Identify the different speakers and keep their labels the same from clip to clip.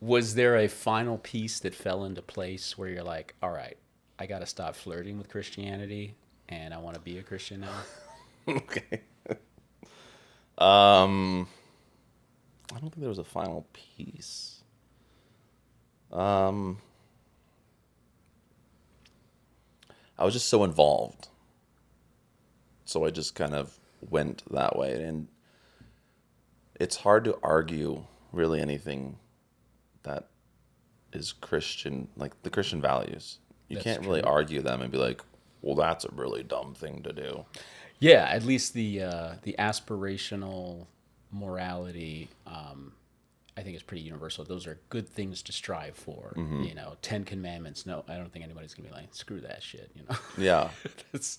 Speaker 1: Was there a final piece that fell into place where you're like, all right, I got to stop flirting with Christianity and I want to be a Christian now?
Speaker 2: Okay. Um, I don't think there was a final piece. Um, I was just so involved. So I just kind of went that way. And it's hard to argue really anything that is Christian, like the Christian values. You
Speaker 1: That's
Speaker 2: can't really
Speaker 1: true.
Speaker 2: argue them and be like, well, that's a really dumb thing to do.
Speaker 1: Yeah, at least the aspirational morality, I think is pretty universal. Those are good things to strive for.
Speaker 2: Hmm.
Speaker 1: You know, Ten Commandments. No, I don't think anybody's gonna be like, screw that shit. You know,
Speaker 2: Yeah.
Speaker 1: it's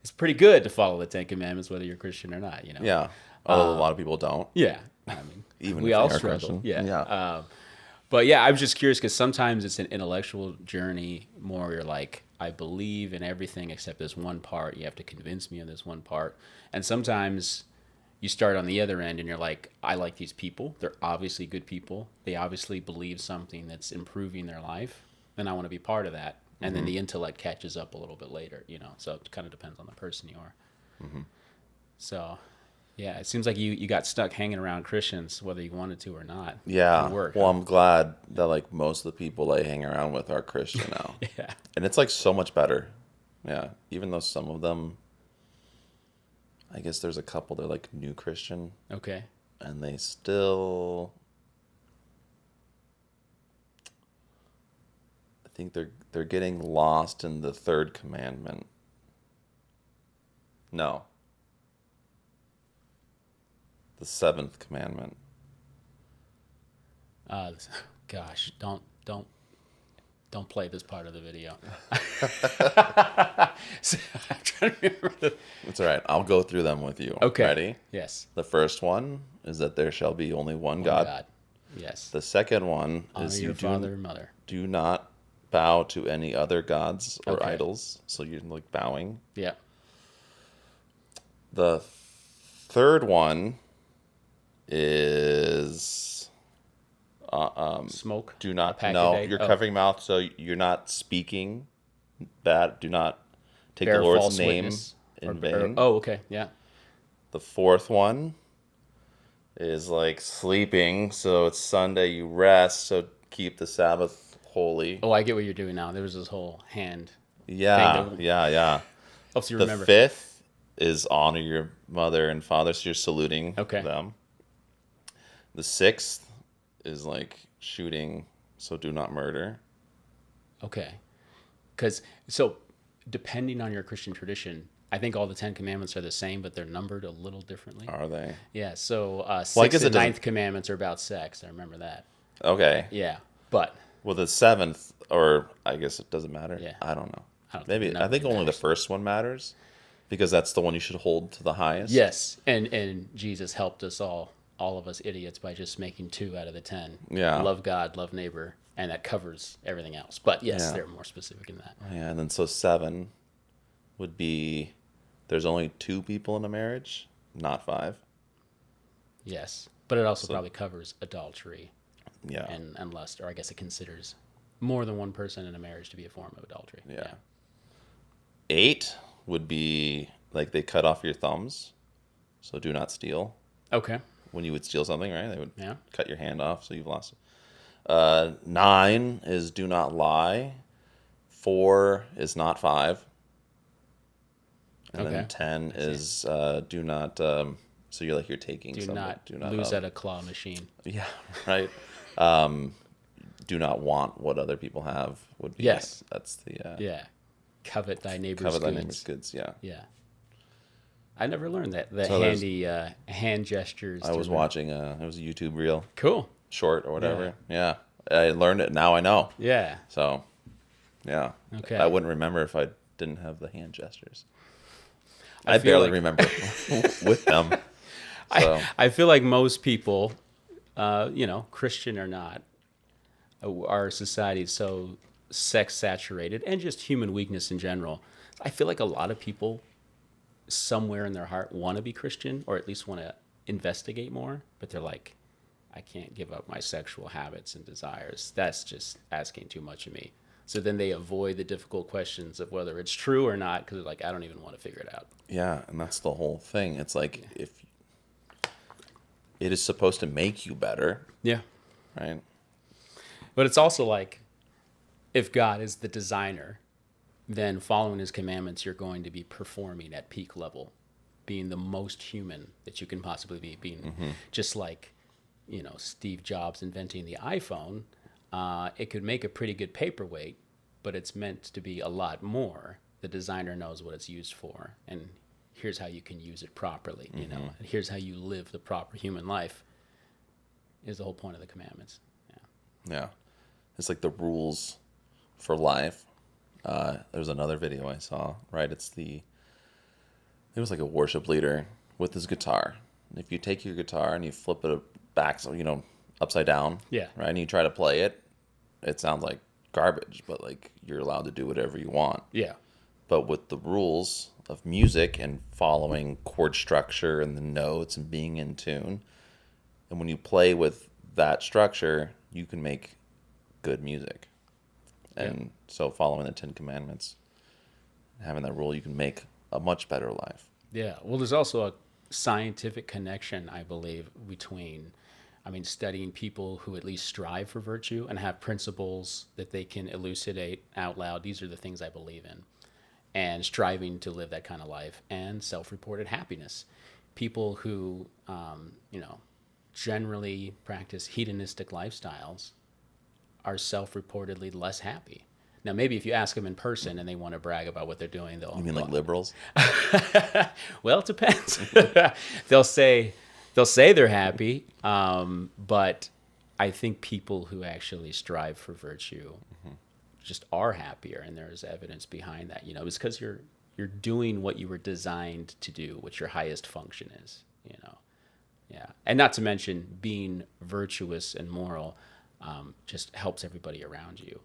Speaker 1: it's pretty good to follow the Ten Commandments, whether you're Christian or not. You know.
Speaker 2: Yeah. Although a lot of people don't,
Speaker 1: Yeah, I mean,
Speaker 2: even
Speaker 1: we
Speaker 2: if they
Speaker 1: all
Speaker 2: are
Speaker 1: struggle.
Speaker 2: Christian.
Speaker 1: Yeah.
Speaker 2: Yeah.
Speaker 1: But yeah, I was just curious because sometimes it's an intellectual journey more where you're like, I believe in everything except this one part. You have to convince me of this one part. And sometimes you start on the other end and you're like, I like these people. They're obviously good people. They obviously believe something that's improving their life. And I want to be part of that. And then
Speaker 2: Hmm.
Speaker 1: the intellect catches up a little bit later, you know. So it kind of depends on the person you are.
Speaker 2: Hmm.
Speaker 1: So yeah, it seems like you got stuck hanging around Christians, whether you wanted to or not.
Speaker 2: Yeah.
Speaker 1: Through work,
Speaker 2: Well,
Speaker 1: huh?
Speaker 2: I'm glad that like most of the people I hang around with are Christian now.
Speaker 1: Yeah.
Speaker 2: And it's like so much better. Yeah. Even though some of them, I guess there's a couple they're like new Christian
Speaker 1: Okay.
Speaker 2: and they still, I think they're getting lost in the third commandment. No, the seventh commandment.
Speaker 1: Uh, gosh, don't play this part of the video. So, I'm trying to remember
Speaker 2: It's all right. I'll go through them with you.
Speaker 1: Okay.
Speaker 2: Ready?
Speaker 1: Yes.
Speaker 2: The first one is that there shall be only one
Speaker 1: One
Speaker 2: God.
Speaker 1: God. Yes.
Speaker 2: The second one
Speaker 1: Honor
Speaker 2: is
Speaker 1: your father and mother.
Speaker 2: do not bow to any other gods or
Speaker 1: Okay.
Speaker 2: idols. So you're like bowing.
Speaker 1: Yeah.
Speaker 2: The third one is
Speaker 1: Smoke.
Speaker 2: do
Speaker 1: A
Speaker 2: not
Speaker 1: pack a
Speaker 2: no.
Speaker 1: day?
Speaker 2: You're
Speaker 1: Oh.
Speaker 2: covering mouth, so you're not speaking bad. Do not take
Speaker 1: Bear
Speaker 2: the Lord's
Speaker 1: false
Speaker 2: name
Speaker 1: witness.
Speaker 2: in vain.
Speaker 1: Oh, okay. Yeah.
Speaker 2: The fourth one is like sleeping, so it's Sunday, you rest, so keep the Sabbath holy.
Speaker 1: Oh, I get what you're doing now. There was this whole hand
Speaker 2: Yeah,
Speaker 1: thing.
Speaker 2: yeah.
Speaker 1: Helps you
Speaker 2: The
Speaker 1: remember.
Speaker 2: fifth is honor your mother and father, so you're saluting
Speaker 1: Okay.
Speaker 2: them. The sixth is like shooting, so do not murder.
Speaker 1: Okay. Because, so, depending on your Christian tradition, I think all the Ten Commandments are the same, but they're numbered a little differently.
Speaker 2: Are they?
Speaker 1: Yeah, so
Speaker 2: Well, I
Speaker 1: sixth
Speaker 2: guess it
Speaker 1: and
Speaker 2: doesn't.
Speaker 1: ninth commandments are about sex. I remember that.
Speaker 2: Okay.
Speaker 1: Yeah, but
Speaker 2: Well, the seventh, or I guess it doesn't matter.
Speaker 1: Yeah.
Speaker 2: I don't know.
Speaker 1: I don't think
Speaker 2: Maybe
Speaker 1: the
Speaker 2: I think
Speaker 1: numbering
Speaker 2: only the
Speaker 1: matters.
Speaker 2: first one matters because that's the one you should hold to the highest.
Speaker 1: yes, and Jesus helped us all of us idiots, by just making two out of the 10.
Speaker 2: Yeah.
Speaker 1: Love God, love neighbor, and that covers everything else. But yes,
Speaker 2: Yeah.
Speaker 1: they're more specific in that.
Speaker 2: Yeah, and then so seven would be there's only two people in a marriage, not five.
Speaker 1: Yes, but it also
Speaker 2: So
Speaker 1: probably covers adultery
Speaker 2: yeah,
Speaker 1: and lust, or I guess it considers more than one person in a marriage to be a form of adultery.
Speaker 2: yeah. Eight would be like they cut off your thumbs, so do not steal.
Speaker 1: Okay.
Speaker 2: When you would steal something, right? They would
Speaker 1: Yeah.
Speaker 2: cut your hand off, so you've lost it. Nine is do not lie. Four is not five. And
Speaker 1: Okay.
Speaker 2: then 10 is do not. So you're like you're taking
Speaker 1: Do
Speaker 2: something.
Speaker 1: not
Speaker 2: Do not
Speaker 1: lose at a claw machine.
Speaker 2: Yeah, right. Do not want what other people have would be.
Speaker 1: Yes.
Speaker 2: That's the
Speaker 1: Yeah. Covet thy neighbor's
Speaker 2: cover thy
Speaker 1: goods.
Speaker 2: neighbor's goods. Yeah.
Speaker 1: Yeah. I never learned that. The
Speaker 2: So there's-
Speaker 1: handy hand gestures.
Speaker 2: I was watching it was a YouTube reel
Speaker 1: Cool.
Speaker 2: short or whatever. Yeah. I learned it. Now I know.
Speaker 1: Yeah.
Speaker 2: So, yeah.
Speaker 1: Okay.
Speaker 2: I wouldn't remember if I didn't have the hand gestures.
Speaker 1: I
Speaker 2: I
Speaker 1: feel
Speaker 2: barely
Speaker 1: like-
Speaker 2: remember with them. So,
Speaker 1: I feel like most people, Christian or not, our society is so sex saturated and just human weakness in general. I feel like a lot of people somewhere in their heart want to be Christian or at least want to investigate more, but they're like, I can't give up my sexual habits and desires. That's just asking too much of me. So then they avoid the difficult questions of whether it's true or not because they're like, I don't even want to figure it out.
Speaker 2: Yeah, and that's the whole thing. It's like if it is supposed to make you better,
Speaker 1: Yeah.
Speaker 2: right?
Speaker 1: But it's also like if God is the designer, then following his commandments, you're going to be performing at peak level, being the most human that you can possibly be, being just like, Steve Jobs inventing the iPhone. It could make a pretty good paperweight, but it's meant to be a lot more. The designer knows what it's used for, and here's how you can use it properly, and here's how you live the proper human life is the whole point of the commandments.
Speaker 2: Yeah. It's like the rules for life. There was another video I saw, right? It was like a worship leader with his guitar. And if you take your guitar and you flip it back, so, upside down,
Speaker 1: Yeah.
Speaker 2: right? And you try to play it, it sounds like garbage, but like you're allowed to do whatever you want.
Speaker 1: Yeah.
Speaker 2: But with the rules of music and following chord structure and the notes and being in tune, and when you play with that structure, you can make good music. And so following the 10 Commandments, having that rule, you can make a much better life.
Speaker 1: Yeah. Well, there's also a scientific connection, I believe, between, studying people who at least strive for virtue and have principles that they can elucidate out loud. These are the things I believe in. And striving to live that kind of life, and self-reported happiness. People who, generally practice hedonistic lifestyles are self-reportedly less happy. Now, maybe if you ask them in person and they want to brag about what they're doing, they'll...
Speaker 2: You mean like liberals?
Speaker 1: Well, it depends. They'll say they're happy, but I think people who actually strive for virtue just are happier, and there's evidence behind that. It's because you're doing what you were designed to do, what your highest function is. Yeah, and not to mention being virtuous and moral just helps everybody around you.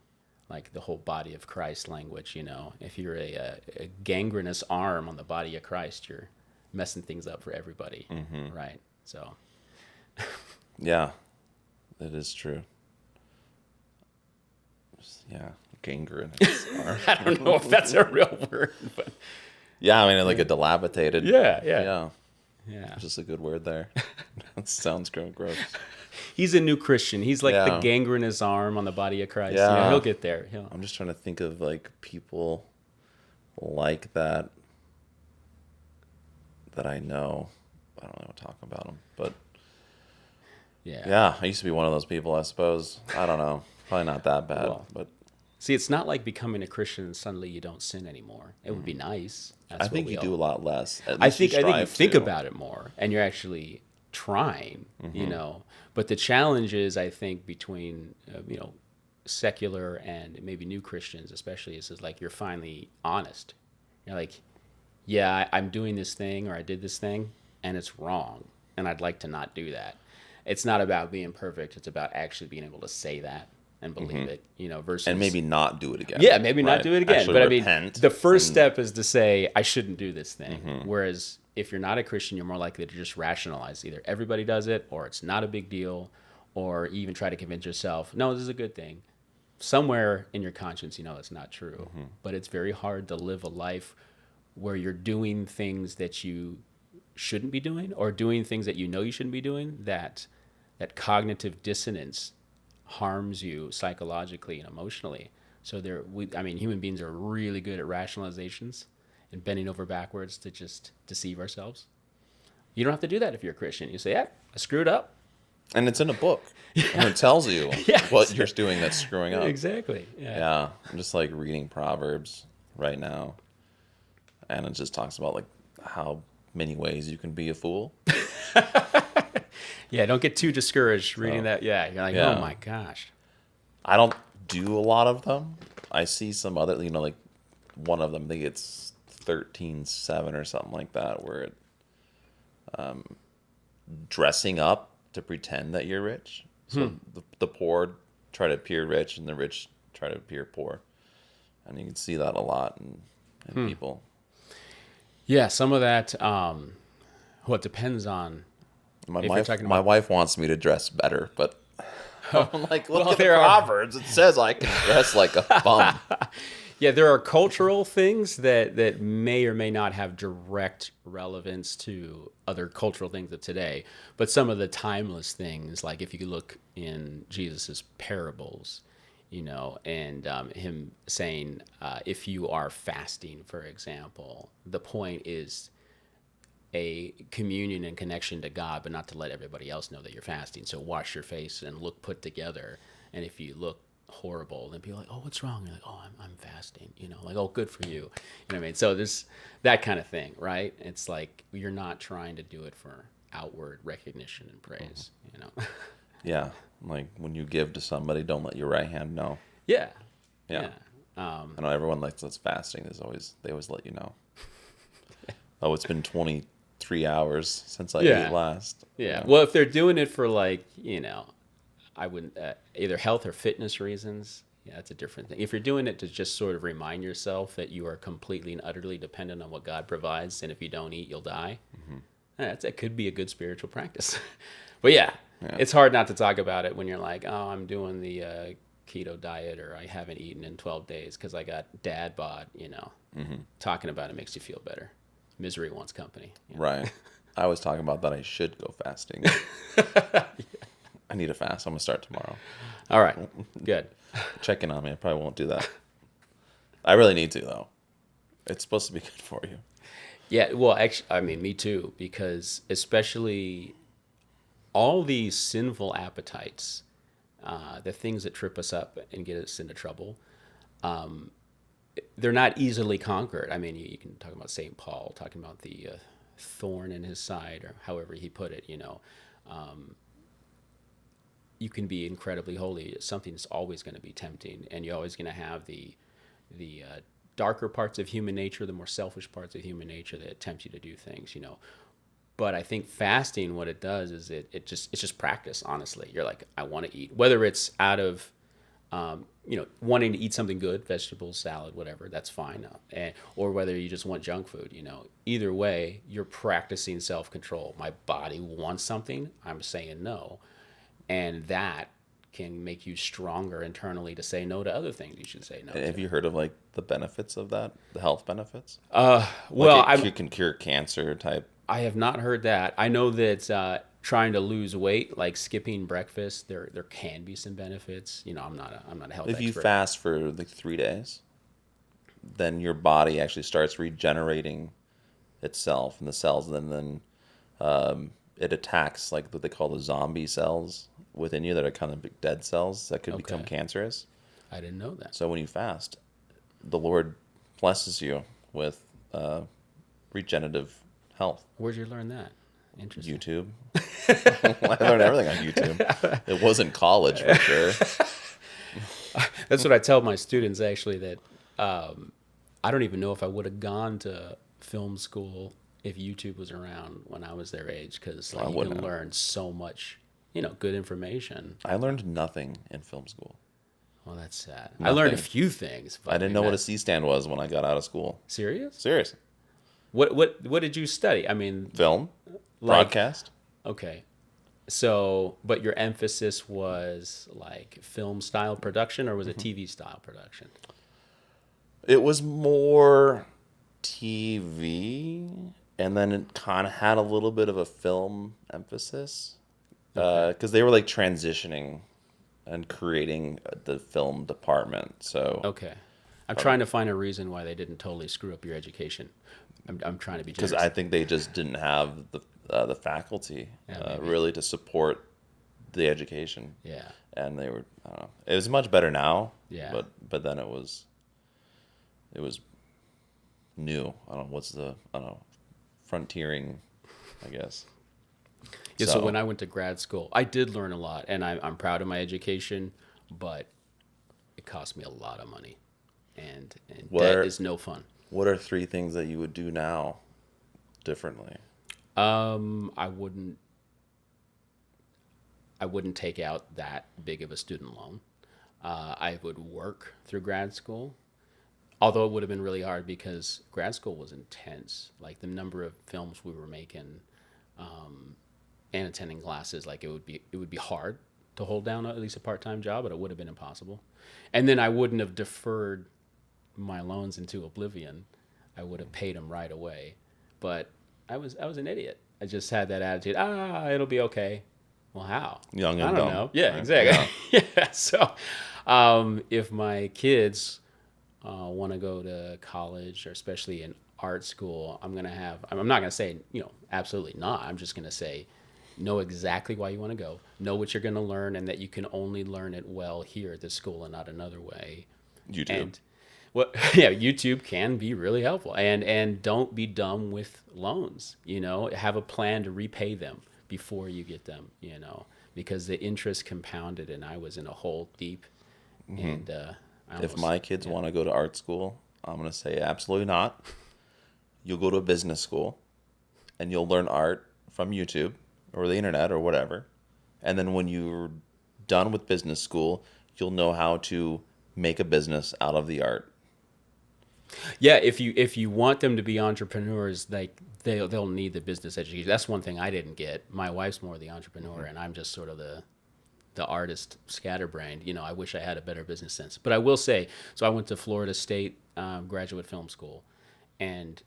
Speaker 1: Like the whole body of Christ language, if you're a gangrenous arm on the body of Christ, you're messing things up for everybody, right? So,
Speaker 2: yeah, that is true. Yeah, gangrenous arm.
Speaker 1: I don't know if that's a real word, but
Speaker 2: yeah, like a dilapidated.
Speaker 1: Yeah.
Speaker 2: Just a good word there. That sounds gross.
Speaker 1: He's a new Christian. He's like the
Speaker 2: Yeah.
Speaker 1: gangrenous arm on the body of Christ.
Speaker 2: Yeah.
Speaker 1: He'll get there.
Speaker 2: I'm just trying to think of like people like that I know. I don't know what to talk about them, but yeah, I used to be one of those people, I suppose. I don't know. Probably not that bad,
Speaker 1: Well,
Speaker 2: but
Speaker 1: see, it's not like becoming a Christian and suddenly you don't sin anymore. It would be nice. That's
Speaker 2: I think
Speaker 1: what
Speaker 2: you
Speaker 1: we
Speaker 2: do a
Speaker 1: all...
Speaker 2: lot less. At
Speaker 1: I
Speaker 2: least
Speaker 1: think you think
Speaker 2: to.
Speaker 1: about it more, and you're actually trying. But the challenge is, I think, between secular and maybe new Christians, especially, is like you're finally honest. You're like, yeah, I'm doing this thing, or I did this thing, and it's wrong, and I'd like to not do that. It's not about being perfect. It's about actually being able to say that and believe it, versus...
Speaker 2: And maybe not do it again.
Speaker 1: Yeah, maybe not
Speaker 2: right?
Speaker 1: do it again.
Speaker 2: Actually
Speaker 1: But
Speaker 2: repent
Speaker 1: the first step is to say, I shouldn't do this thing. Whereas if you're not a Christian, you're more likely to just rationalize. Either everybody does it, or it's not a big deal, or even try to convince yourself, no, this is a good thing. Somewhere in your conscience, it's not true. But it's very hard to live a life where you're doing things that you shouldn't be doing, or doing things that you shouldn't be doing, that cognitive dissonance harms you psychologically and emotionally. So human beings are really good at rationalizations and bending over backwards to just deceive ourselves. You don't have to do that if you're a Christian. You say, yeah, I screwed up.
Speaker 2: And it's in a book. And it tells you what you're doing that's screwing up.
Speaker 1: Exactly.
Speaker 2: Yeah. I'm just like reading Proverbs right now. And it just talks about like how many ways you can be a fool.
Speaker 1: Yeah, don't get too discouraged reading that. Yeah, you're like, oh my gosh.
Speaker 2: I don't do a lot of them. I see some other, like one of them, I think it's 13:7 or something like that, where it dressing up to pretend that you're rich. So the poor try to appear rich, and the rich try to appear poor. And you can see that a lot in people.
Speaker 1: Yeah, some of that, it depends on
Speaker 2: My
Speaker 1: If you're
Speaker 2: wife,
Speaker 1: talking
Speaker 2: my
Speaker 1: about,
Speaker 2: wife wants me to dress better, but I'm like, look
Speaker 1: well,
Speaker 2: at the
Speaker 1: there are.
Speaker 2: Proverbs. It says I can dress like a bum.
Speaker 1: Yeah, there are cultural things that may or may not have direct relevance to other cultural things of today, but some of the timeless things, like if you could look in Jesus's parables, and him saying, if you are fasting, for example, the point is a communion and connection to God, but not to let everybody else know that you're fasting. So wash your face and look put together. And if you look horrible, then people are like, oh, what's wrong? You're like, oh, I'm fasting. Like, oh, good for you. You know what I mean? So there's that kind of thing, right? It's like you're not trying to do it for outward recognition and praise.
Speaker 2: Yeah, like when you give to somebody, don't let your right hand know.
Speaker 1: Yeah.
Speaker 2: Yeah.
Speaker 1: Yeah.
Speaker 2: I know everyone likes that's fasting. They always let you know. Oh, it's been 23 hours since I
Speaker 1: Yeah.
Speaker 2: ate last.
Speaker 1: Yeah. Well, if they're doing it for I wouldn't either health or fitness reasons. Yeah, that's a different thing. If you're doing it to just sort of remind yourself that you are completely and utterly dependent on what God provides, and if you don't eat, you'll die. That could be a good spiritual practice. But yeah, it's hard not to talk about it when you're like, oh, I'm doing the keto diet, or I haven't eaten in 12 days because I got dad bod. Talking about it makes you feel better. Misery wants company.
Speaker 2: Right. I was talking about that I should go fasting. I need a fast. I'm going to start tomorrow.
Speaker 1: All right. Good.
Speaker 2: Check in on me. I probably won't do that. I really need to, though. It's supposed to be good for you.
Speaker 1: Yeah. Well, actually, I mean, me too, because especially all these sinful appetites, the things that trip us up and get us into trouble, they're not easily conquered. I mean, you can talk about St. Paul, talking about the thorn in his side, or however he put it, you can be incredibly holy. Something's always going to be tempting, and you're always going to have the darker parts of human nature, the more selfish parts of human nature that tempt you to do things. But I think fasting, what it does is it's just practice. Honestly, you're like, I want to eat, whether it's out of wanting to eat something good, vegetables, salad, whatever, that's fine. Or whether you just want junk food, either way, you're practicing self-control. My body wants something, I'm saying no. And that can make you stronger internally to say no to other things you should say no to.
Speaker 2: Have you heard of like the benefits of that? The health benefits?
Speaker 1: Well,
Speaker 2: Like it can cure cancer type.
Speaker 1: I have not heard that. I know that trying to lose weight, like skipping breakfast, there can be some benefits. I'm not a health
Speaker 2: If
Speaker 1: expert.
Speaker 2: you fast for like 3 days, then your body actually starts regenerating itself and the cells, and then it attacks like what they call the zombie cells within you that are kind of big dead cells that could become cancerous.
Speaker 1: I didn't know that.
Speaker 2: So when you fast, the Lord blesses you with regenerative health.
Speaker 1: Where'd you learn that? Interesting.
Speaker 2: YouTube. I learned everything on YouTube. It wasn't college for sure.
Speaker 1: That's what I tell my students, actually, that I don't even know if I would have gone to film school if YouTube was around when I was their age, because you can learn so much, good information.
Speaker 2: I learned nothing in film school.
Speaker 1: Well, that's sad.
Speaker 2: Nothing.
Speaker 1: I learned a few things. But
Speaker 2: I didn't know what a C-stand was when I got out of school.
Speaker 1: Serious?
Speaker 2: Serious.
Speaker 1: What did you study? I mean,
Speaker 2: Film, broadcast.
Speaker 1: Okay. So, but your emphasis was like film style production, or was it TV style production?
Speaker 2: It was more TV, and then it kind of had a little bit of a film emphasis because they were like transitioning and creating the film department. So
Speaker 1: okay, I'm trying to find a reason why they didn't totally screw up your education. I'm trying to be generous.
Speaker 2: Because I think they just didn't have the faculty really to support the education.
Speaker 1: Yeah,
Speaker 2: and they were, I don't know. It was much better now.
Speaker 1: Yeah,
Speaker 2: but then it was new. I don't know, frontiering, I guess.
Speaker 1: Yeah, so when I went to grad school, I did learn a lot, and I'm proud of my education, but it cost me a lot of money, and debt is no fun.
Speaker 2: What are 3 things that you would do now differently?
Speaker 1: I wouldn't take out that big of a student loan. I would work through grad school, although it would have been really hard because grad school was intense. Like the number of films we were making, and attending classes, like it would be hard to hold down at least a part-time job, but it would have been impossible. And then I wouldn't have deferred my loans into oblivion. I would have paid them right away. But I was an idiot. I just had that attitude. It'll be okay. Well, how?
Speaker 2: Young and
Speaker 1: I don't
Speaker 2: dumb.
Speaker 1: know. Yeah,
Speaker 2: Right?
Speaker 1: exactly. Yeah. So, if my kids want to go to college, or especially in art school, I'm not gonna say absolutely not. I'm just gonna say, know exactly why you want to go. Know what you're gonna learn, and that you can only learn it well here at this school and not another way.
Speaker 2: YouTube.
Speaker 1: And yeah, YouTube can be really helpful. And don't be dumb with loans. Have a plan to repay them before you get them. Because the interest compounded, and I was in a hole deep. And
Speaker 2: If my kids want to go to art school, I'm going to say absolutely not. You'll go to a business school, and you'll learn art from YouTube or the internet or whatever. And then when you're done with business school, you'll know how to make a business out of the art.
Speaker 1: Yeah, if you want them to be entrepreneurs, like they'll need the business education. That's one thing I didn't get. My wife's more the entrepreneur, and I'm just sort of the artist scatterbrained. I wish I had a better business sense. But I will say, so I went to Florida State Graduate Film School, and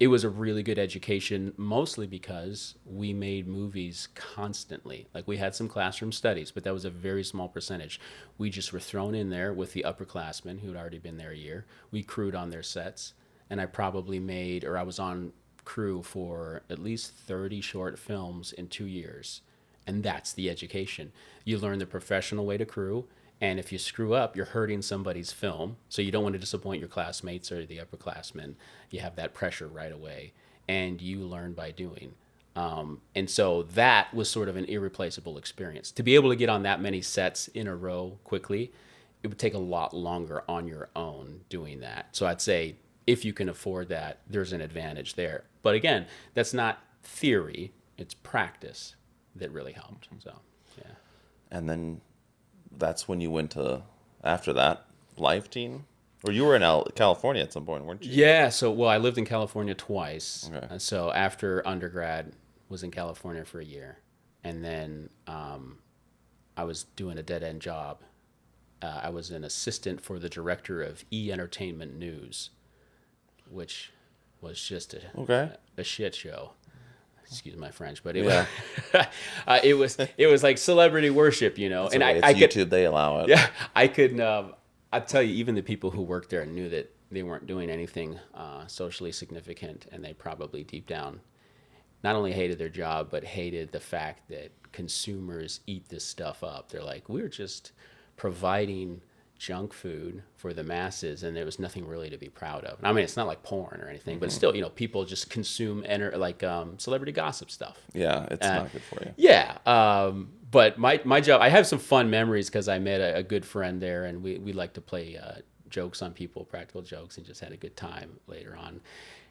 Speaker 1: it was a really good education, mostly because we made movies constantly. Like, we had some classroom studies, but that was a very small percentage. We just were thrown in there with the upperclassmen who had already been there a year. We crewed on their sets, and I was on crew for at least 30 short films in 2 years. And that's the education. You learn the professional way to crew, and if you screw up, you're hurting somebody's film. So you don't want to disappoint your classmates or the upperclassmen. You have that pressure right away, and you learn by doing. And so that was sort of an irreplaceable experience. To be able to get on that many sets in a row quickly, it would take a lot longer on your own doing that. So I'd say if you can afford that, there's an advantage there. But again, that's not theory, it's practice that really helped. So, yeah.
Speaker 2: And then that's when you went to, after that, Life Teen? Or you were in California at some point, weren't you?
Speaker 1: Yeah, I lived in California twice.
Speaker 2: Okay.
Speaker 1: And so after undergrad, was in California for a year. And then I was doing a dead-end job. I was an assistant for the director of E-Entertainment News, which was just a shit show. Excuse my French, but it was like celebrity worship,
Speaker 2: That's
Speaker 1: and
Speaker 2: okay.
Speaker 1: I
Speaker 2: It's YouTube, they allow it.
Speaker 1: Yeah, I could. I'd tell you, even the people who worked there knew that they weren't doing anything socially significant, and they probably deep down not only hated their job, but hated the fact that consumers eat this stuff up. They're like, we're just providing junk food for the masses, and there was nothing really to be proud of. I mean, it's not like porn or anything, but still, people just consume celebrity gossip stuff.
Speaker 2: Yeah, it's not good for you.
Speaker 1: Yeah, but my job, I have some fun memories because I met a good friend there, and we like to play jokes on people, practical jokes, and just had a good time later on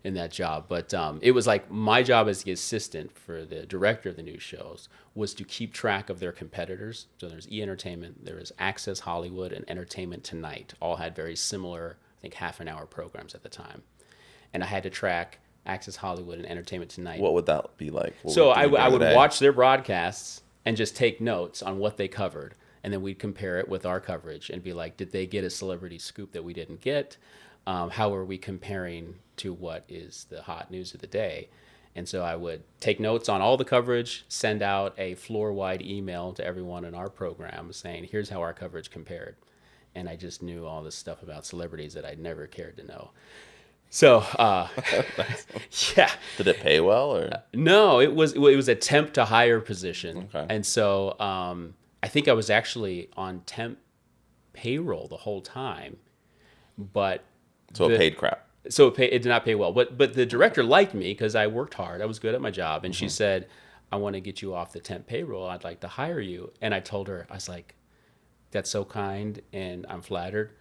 Speaker 1: in that job. But it was like my job as the assistant for the director of the news shows was to keep track of their competitors. So there's E-Entertainment, there was Access Hollywood, and Entertainment Tonight. All had very similar, I think, half-an-hour programs at the time. And I had to track Access Hollywood and Entertainment Tonight.
Speaker 2: What would that be like?
Speaker 1: So I would watch their broadcasts and just take notes on what they covered. And then we'd compare it with our coverage and be like, did they get a celebrity scoop that we didn't get? How are we comparing to what is the hot news of the day? And so I would take notes on all the coverage, send out a floor-wide email to everyone in our program saying, here's how our coverage compared. And I just knew all this stuff about celebrities that I'd never cared to know. So, yeah.
Speaker 2: Did it pay well, or?
Speaker 1: No, it was a temp to hire position.
Speaker 2: Okay.
Speaker 1: And so I think I was actually on temp payroll the whole time, but
Speaker 2: So it paid crap.
Speaker 1: So it did not pay well. But the director liked me because I worked hard. I was good at my job. And she said, I want to get you off the temp payroll. I'd like to hire you. And I told her, I was like, that's so kind and I'm flattered.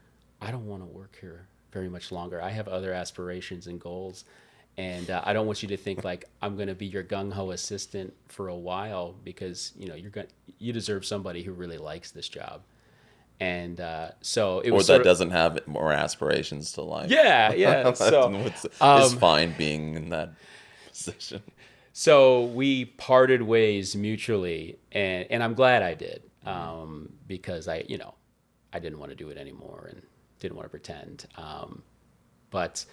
Speaker 1: I don't want to work here very much longer. I have other aspirations and goals. And I don't want you to think like I'm going to be your gung-ho assistant for a while because, you deserve somebody who really likes this job. And so it was
Speaker 2: or that doesn't have more aspirations to life.
Speaker 1: Yeah. So
Speaker 2: it's fine being in that position.
Speaker 1: So we parted ways mutually, and I'm glad I did, because I didn't want to do it anymore and didn't want to pretend. But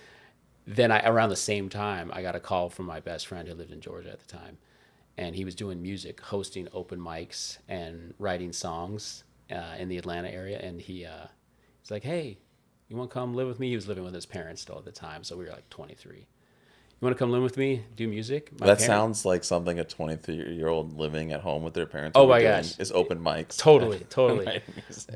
Speaker 1: then around the same time, I got a call from my best friend who lived in Georgia at the time, and he was doing music, hosting open mics and writing songs in the Atlanta area. And he's like, "Hey, you want to come live with me?" He was living with his parents still at the time, so we were like 23. You want to come live with me, do music?
Speaker 2: That sounds like something a 23-year-old living at home with their parents
Speaker 1: Oh
Speaker 2: would
Speaker 1: my
Speaker 2: be doing,
Speaker 1: gosh,
Speaker 2: is open mics.
Speaker 1: Totally.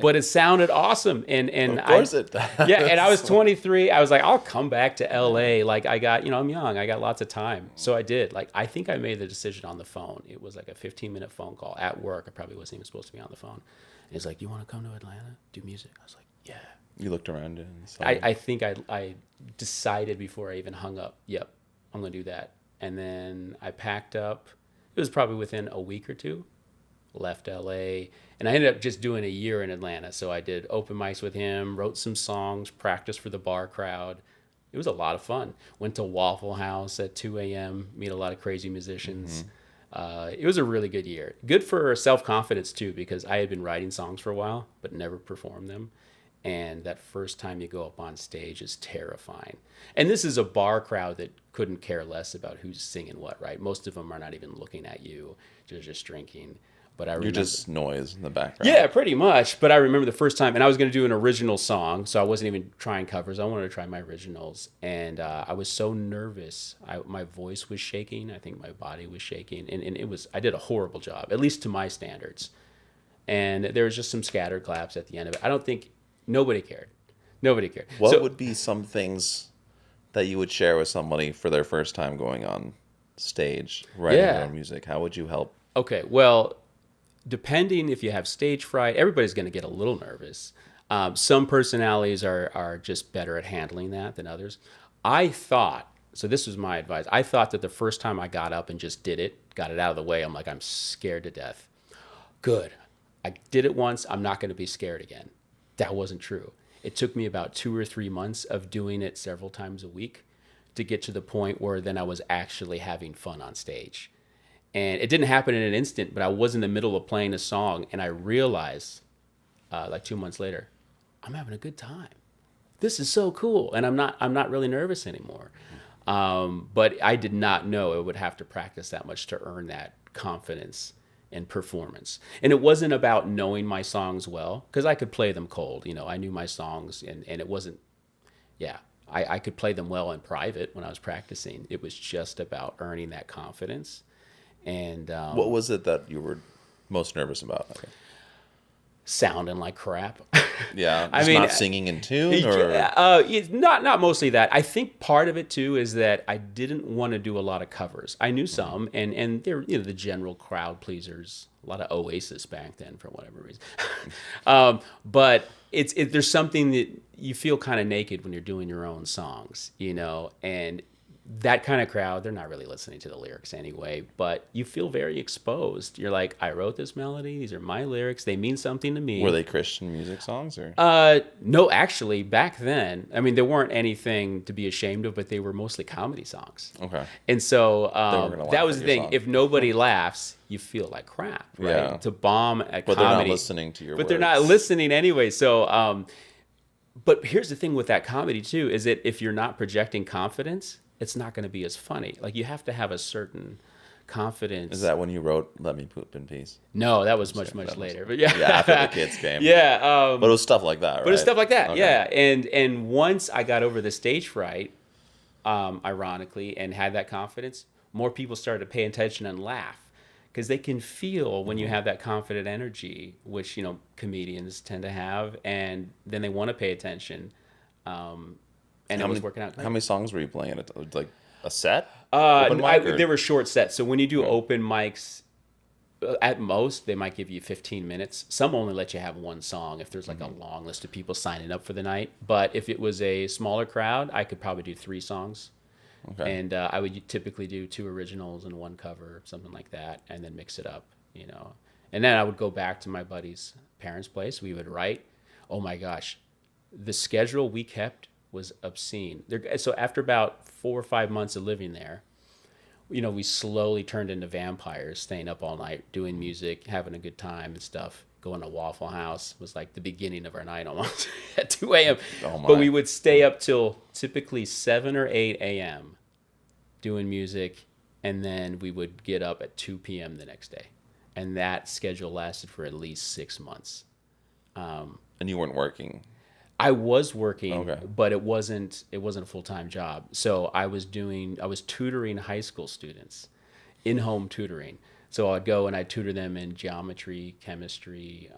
Speaker 1: But it sounded awesome, and
Speaker 2: Of course it does.
Speaker 1: yeah. And I was 23. I was like, I'll come back to LA. Like I got, I'm young. I got lots of time, so I did. Like I think I made the decision on the phone. It was like a 15-minute phone call at work. I probably wasn't even supposed to be on the phone. And he's like, "You want to come to Atlanta, do music?" I was like, "Yeah."
Speaker 2: You looked around and saw
Speaker 1: I think I decided before I even hung up. Yep, I'm gonna do that. And then I packed up. It was probably within a week or two. Left LA, and I ended up just doing a year in Atlanta. So I did open mics with him, wrote some songs, practiced for the bar crowd. It was a lot of fun. Went to Waffle House at 2 a.m., meet a lot of crazy musicians. It was a really good year. Good for self-confidence too, because I had been writing songs for a while, but never performed them. And that first time you go up on stage is terrifying. And this is a bar crowd that couldn't care less about who's singing what, right? Most of them are not even looking at you. They're just drinking. But I remember,
Speaker 2: you're just noise in the background.
Speaker 1: yeah, pretty much. But I remember the first time, and I was going to do an original song, so I wasn't even trying covers. I wanted to try my originals. And I was so nervous. My voice was shaking. I think my body was shaking. And I did a horrible job, at least to my standards. And there was just some scattered claps at the end of it. I don't think... Nobody cared.
Speaker 2: What would be some things that you would share with somebody for their first time going on stage, writing their own music? How would you help?
Speaker 1: Okay, well, depending if you have stage fright, everybody's going to get a little nervous. Some personalities are just better at handling that than others. I thought, so this was my advice, I thought that the first time I got up and just did it, got it out of the way, I'm like, I'm scared to death. Good. I did it once, I'm not going to be scared again. That wasn't true. It took me about 2 or 3 months of doing it several times a week to get to the point where then I was actually having fun on stage. And it didn't happen in an instant, but I was in the middle of playing a song and I realized like 2 months later, I'm having a good time. This is so cool. And I'm not really nervous anymore. But I did not know I would have to practice that much to earn that confidence and performance. And it wasn't about knowing my songs well, because I could play them cold. I knew my songs, and it wasn't, I could play them well in private when I was practicing. It was just about earning that confidence. And
Speaker 2: what was it that you were most nervous about? Okay.
Speaker 1: Sounding like crap.
Speaker 2: Yeah, I mean, not singing in tune, or
Speaker 1: not mostly that. I think part of it too is that I didn't want to do a lot of covers. I knew some, and they're the general crowd pleasers. A lot of Oasis back then for whatever reason. But there's something that you feel kind of naked when you're doing your own songs, and that kind of crowd, they're not really listening to the lyrics anyway, but you feel very exposed. You're like, I wrote this melody. These are my lyrics. They mean something to me.
Speaker 2: Were they Christian music songs, or?
Speaker 1: No, actually, back then, I mean, there weren't anything to be ashamed of, but they were mostly comedy songs.
Speaker 2: Okay.
Speaker 1: And so that was the thing.
Speaker 2: Song.
Speaker 1: If nobody laughs, you feel like crap, right?
Speaker 2: Yeah.
Speaker 1: To bomb at comedy.
Speaker 2: But they're not listening to your words.
Speaker 1: But they're not listening anyway. So, but here's the thing with that comedy too, is that if you're not projecting confidence, it's not going to be as funny. Like, you have to have a certain confidence.
Speaker 2: Is that when you wrote "Let Me Poop in Peace"?
Speaker 1: No, that was much later. But yeah,
Speaker 2: after the kids came.
Speaker 1: Yeah,
Speaker 2: but it was stuff like that, right?
Speaker 1: But it was stuff like that,
Speaker 2: okay.
Speaker 1: yeah. And once I got over the stage fright, ironically, and had that confidence, more people started to pay attention and laugh, because they can feel when you have that confident energy, which comedians tend to have, and then they want to pay attention. And it was working out great.
Speaker 2: How many songs were you playing? Like a set?
Speaker 1: They were short sets. So when you do open mics, at most, they might give you 15 minutes. Some only let you have one song if there's like a long list of people signing up for the night. But if it was a smaller crowd, I could probably do 3 songs. Okay. And I would typically do 2 originals and 1 cover, something like that, and then mix it up, And then I would go back to my buddy's parents' place. We would write. Oh my gosh, the schedule we kept was obscene. So after about 4 or 5 months of living there, we slowly turned into vampires, staying up all night, doing music, having a good time and stuff. Going to Waffle House was like the beginning of our night almost at 2 a.m.
Speaker 2: Oh
Speaker 1: But
Speaker 2: my.
Speaker 1: we would stay up till typically 7 or 8 a.m. doing music, and then we would get up at 2 p.m. the next day. And that schedule lasted for at least 6 months.
Speaker 2: And you weren't working.
Speaker 1: I was working,
Speaker 2: Okay.
Speaker 1: but it wasn't a full-time job. So I was tutoring high school students, in-home tutoring. So I'd go and I'd tutor them in geometry, chemistry,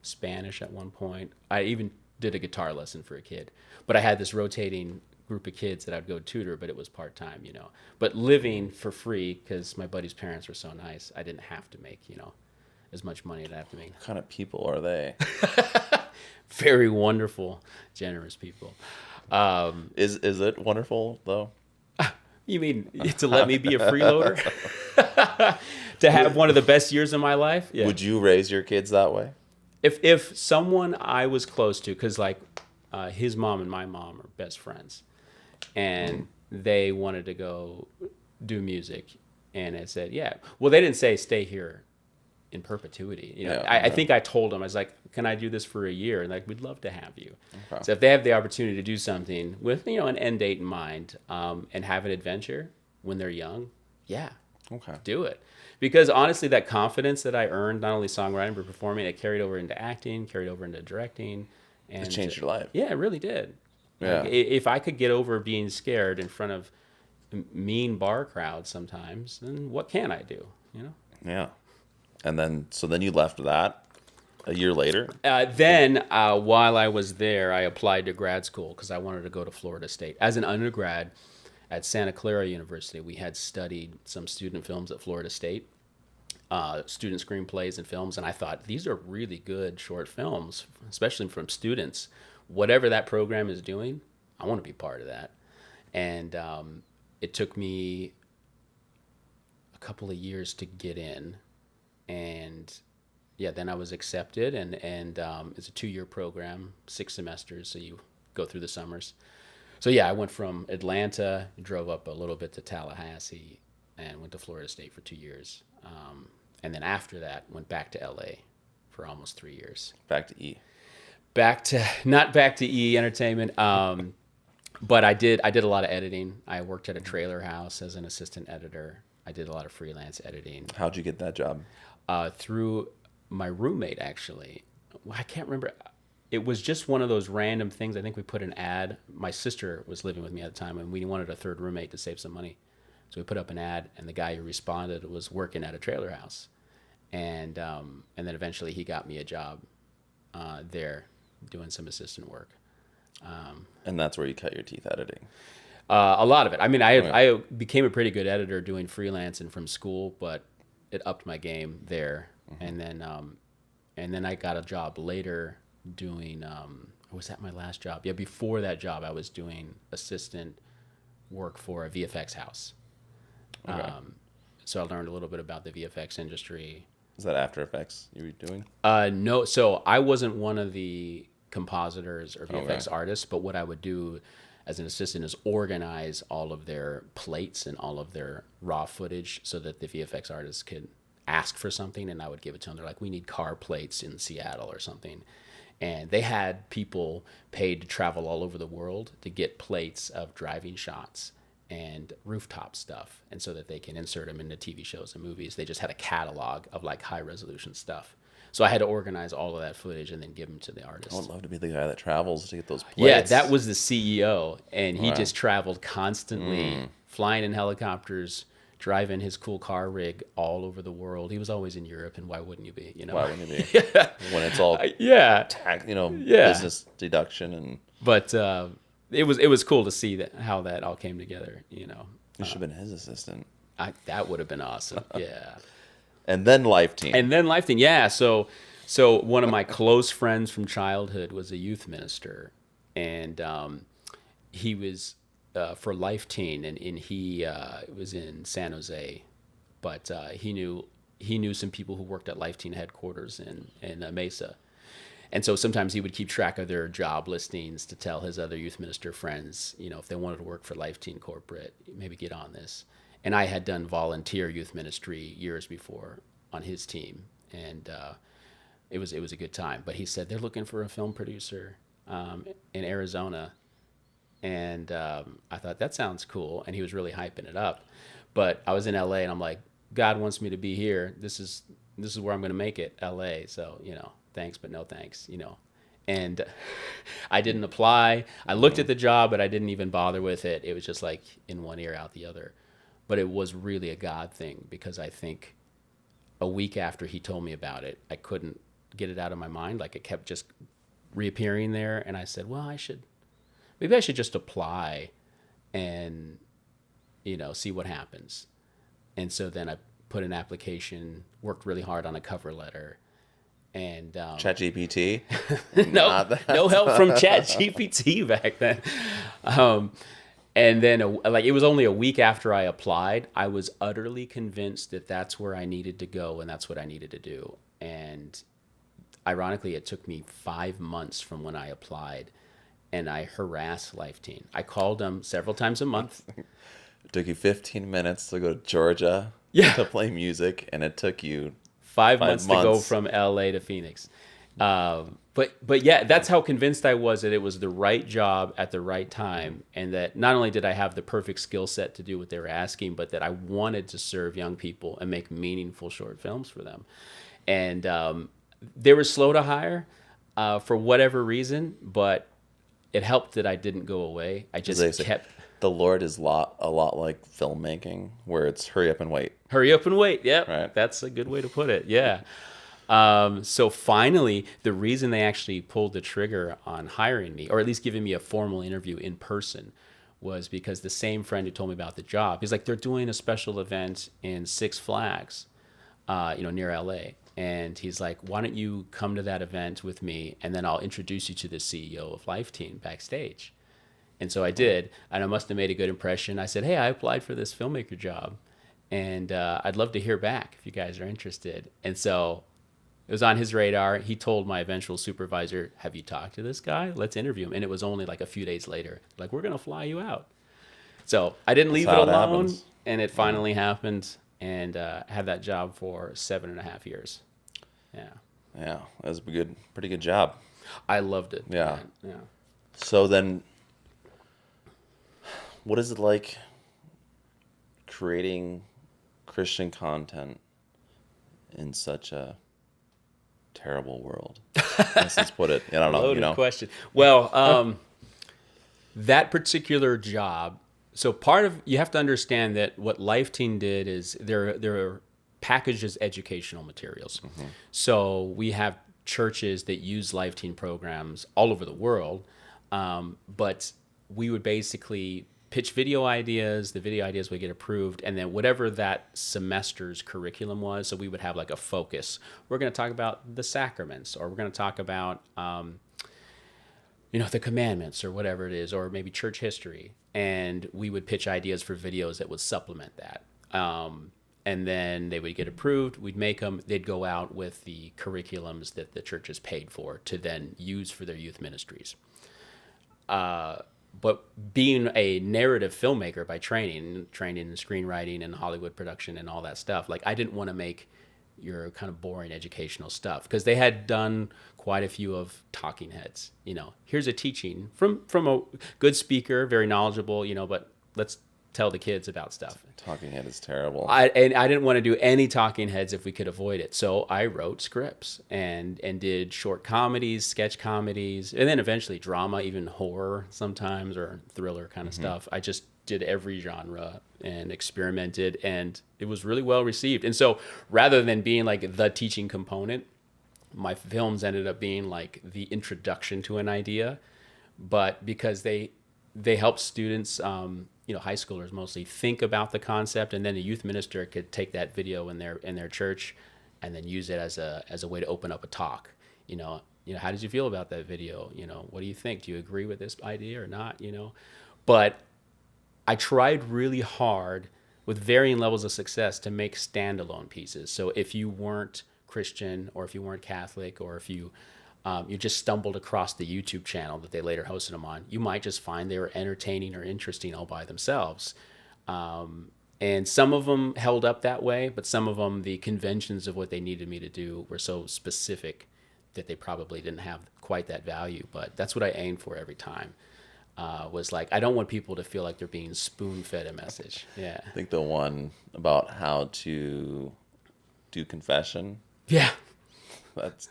Speaker 1: Spanish at one point. I even did a guitar lesson for a kid. But I had this rotating group of kids that I'd go tutor, but it was part-time, But living for free, because my buddy's parents were so nice, I didn't have to make, as much money as I have to make.
Speaker 2: What kind of people are they?
Speaker 1: Very wonderful, generous people.
Speaker 2: Is it wonderful though?
Speaker 1: You mean to let me be a freeloader? To have one of the best years of my life? Yeah.
Speaker 2: Would you raise your kids that way?
Speaker 1: If someone I was close to, because his mom and my mom are best friends, and they wanted to go do music, and I said, yeah. Well, they didn't say stay here in perpetuity. I think I told them, I was like, can I do this for a year? And like, we'd love to have you.
Speaker 2: Okay.
Speaker 1: So if they have the opportunity to do something with, an end date in mind, and have an adventure when they're young, yeah,
Speaker 2: Okay.
Speaker 1: do it. Because honestly, that confidence that I earned, not only songwriting, but performing, it carried over into acting, carried over into directing. And
Speaker 2: It changed your life.
Speaker 1: Yeah, it really did.
Speaker 2: Yeah.
Speaker 1: Like, if I could get over being scared in front of mean bar crowds sometimes, then what can I do?
Speaker 2: Yeah. And then you left that a year later?
Speaker 1: Then, while I was there, I applied to grad school because I wanted to go to Florida State. As an undergrad at Santa Clara University, we had studied some student films at Florida State, student screenplays and films, and I thought, these are really good short films, especially from students. Whatever that program is doing, I want to be part of that. And it took me a couple of years to get in. And yeah, then I was accepted, and it's a 2-year program, 6 semesters, so you go through the summers. So yeah, I went from Atlanta, drove up a little bit to Tallahassee, and went to Florida State for 2 years. And then after that, went back to LA for almost 3 years.
Speaker 2: Back to E.
Speaker 1: Not back to E Entertainment, but I did a lot of editing. I worked at a trailer house as an assistant editor. I did a lot of freelance editing.
Speaker 2: How'd you get that job?
Speaker 1: Through my roommate, actually. I can't remember. It was just one of those random things. I think we put an ad. My sister was living with me at the time, and we wanted a third roommate to save some money. So we put up an ad, and the guy who responded was working at a trailer house. And then eventually he got me a job there doing some assistant work.
Speaker 2: And that's where you cut your teeth editing.
Speaker 1: A lot of it. I mean, I became a pretty good editor doing freelance and from school, but it upped my game there. Mm-hmm. And then I got a job later doing, was that my last job? Yeah, before that job, I was doing assistant work for a VFX house.
Speaker 2: Okay.
Speaker 1: So I learned a little bit about the VFX industry.
Speaker 2: Is that After Effects you were doing?
Speaker 1: No, so I wasn't one of the compositors or VFX artists, but what I would do as an assistant is organize all of their plates and all of their raw footage so that the VFX artists could ask for something, and I would give it to them. They're like, we need car plates in Seattle or something. And they had people paid to travel all over the world to get plates of driving shots and rooftop stuff, and so that they can insert them into TV shows and movies. They just had a catalog of like high resolution stuff. So I had to organize all of that footage and then give them to the artist.
Speaker 2: I would love to be the guy that travels to get those plates.
Speaker 1: Yeah, that was the CEO, and he just traveled constantly, flying in helicopters, driving his cool car rig all over the world. He was always in Europe, and why wouldn't you be?
Speaker 2: Why wouldn't you be? When it's all business deduction and.
Speaker 1: But it was cool to see how that all came together. You
Speaker 2: should have been his assistant.
Speaker 1: That would have been awesome. Yeah.
Speaker 2: And then Life Team.
Speaker 1: Yeah. So one of my close friends from childhood was a youth minister, and he was for Life Teen, and he was in San Jose, but he knew some people who worked at Life Teen headquarters in Mesa, and so sometimes he would keep track of their job listings to tell his other youth minister friends, if they wanted to work for Life Teen corporate, maybe get on this. And I had done volunteer youth ministry years before on his team, and it was a good time. But he said they're looking for a film producer in Arizona, and I thought that sounds cool, and he was really hyping it up. But I was in LA, and I'm like, God wants me to be here. This is where I'm going to make it, LA. So thanks, but no thanks. And I didn't apply. I looked at the job, but I didn't even bother with it. It was just like in one ear, out the other. But it was really a God thing, because I think a week after he told me about it, I couldn't get it out of my mind. Like, it kept just reappearing there. And I said, well, maybe I should just apply and, see what happens. And so then I put an application, worked really hard on a cover letter. And
Speaker 2: ChatGPT?
Speaker 1: no help from ChatGPT back then. And then, it was only a week after I applied, I was utterly convinced that that's where I needed to go and that's what I needed to do. And ironically, it took me 5 months from when I applied, and I harassed Life Teen. I called them several times a month.
Speaker 2: It took you 15 minutes to go to Georgia to play music, and it took you
Speaker 1: 5 months to go from LA to Phoenix. But yeah, that's how convinced I was that it was the right job at the right time, and that not only did I have the perfect skill set to do what they were asking, but that I wanted to serve young people and make meaningful short films for them. And they were slow to hire for whatever reason, but it helped that I didn't go away. I just kept...
Speaker 2: The Lord is a lot like filmmaking, where it's hurry up and wait.
Speaker 1: Hurry up and wait. Yeah,
Speaker 2: right.
Speaker 1: That's a good way to put it. Yeah. So finally, the reason they actually pulled the trigger on hiring me, or at least giving me a formal interview in person, was because the same friend who told me about the job, he's like, they're doing a special event in Six Flags, near LA. And he's like, why don't you come to that event with me, and then I'll introduce you to the CEO of Life Teen backstage. And so I did, and I must have made a good impression. I said, hey, I applied for this filmmaker job, and I'd love to hear back if you guys are interested. And so it was on his radar. He told my eventual supervisor, have you talked to this guy? Let's interview him. And it was only like a few days later, like, we're going to fly you out. So I didn't leave it alone, and it finally happened, and had that job for 7.5 years. Yeah.
Speaker 2: Yeah, that was a pretty good job.
Speaker 1: I loved it.
Speaker 2: Yeah.
Speaker 1: Man. Yeah.
Speaker 2: So then, what is it like creating Christian content in such a terrible world? Let's put it. I don't know.
Speaker 1: Loaded question. Well, that particular job. So you have to understand that what Life Teen did is they're packaged as educational materials. Mm-hmm. So we have churches that use Life Teen programs all over the world, but we would basically pitch video ideas. The video ideas would get approved, and then whatever that semester's curriculum was, so we would have like a focus. We're going to talk about the sacraments, or we're going to talk about the commandments, or whatever it is, or maybe church history, and we would pitch ideas for videos that would supplement that. And then they would get approved. We'd make them. They'd go out with the curriculums that the churches paid for to then use for their youth ministries. But being a narrative filmmaker by training in screenwriting and Hollywood production and all that stuff, like, I didn't want to make your kind of boring educational stuff, because they had done quite a few of talking heads. Here's a teaching from a good speaker, very knowledgeable, but let's tell the kids about stuff.
Speaker 2: Talking head is terrible.
Speaker 1: I didn't want to do any talking heads if we could avoid it. So I wrote scripts and did short comedies, sketch comedies, and then eventually drama, even horror sometimes, or thriller kind of stuff. I just did every genre and experimented, and it was really well received. And so rather than being like the teaching component, my films ended up being like the introduction to an idea, but because they help students, high schoolers mostly, think about the concept, and then a youth minister could take that video in their church and then use it as a way to open up a talk. How did you feel about that video? What do you think? Do you agree with this idea or not? But I tried really hard with varying levels of success to make standalone pieces. So if you weren't Christian, or if you weren't Catholic, or if you just stumbled across the YouTube channel that they later hosted them on, you might just find they were entertaining or interesting all by themselves. And And some of them held up that way, but some of them, the conventions of what they needed me to do were so specific that they probably didn't have quite that value. But that's what I aimed for every time. Was like, I don't want people to feel like they're being spoon-fed a message. Yeah.
Speaker 2: I think the one about how to do confession,
Speaker 1: Yeah.
Speaker 2: that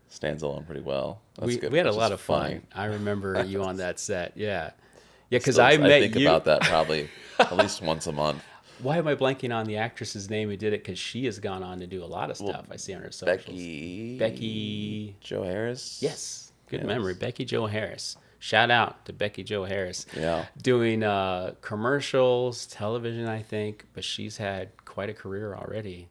Speaker 2: stands alone pretty well.
Speaker 1: We had a lot of fun. I remember you on that set. Yeah. Yeah, because
Speaker 2: Still,
Speaker 1: I
Speaker 2: think
Speaker 1: you.
Speaker 2: about that probably at least once a month.
Speaker 1: Why am I blanking on the actress's name who did it? Because she has gone on to do a lot of stuff. I see on her socials. Becky
Speaker 2: Joe Harris.
Speaker 1: Yes. Good memory. Becky Joe Harris. Shout out to Becky Joe Harris.
Speaker 2: Yeah.
Speaker 1: Doing commercials, television, I think. But she's had quite a career already.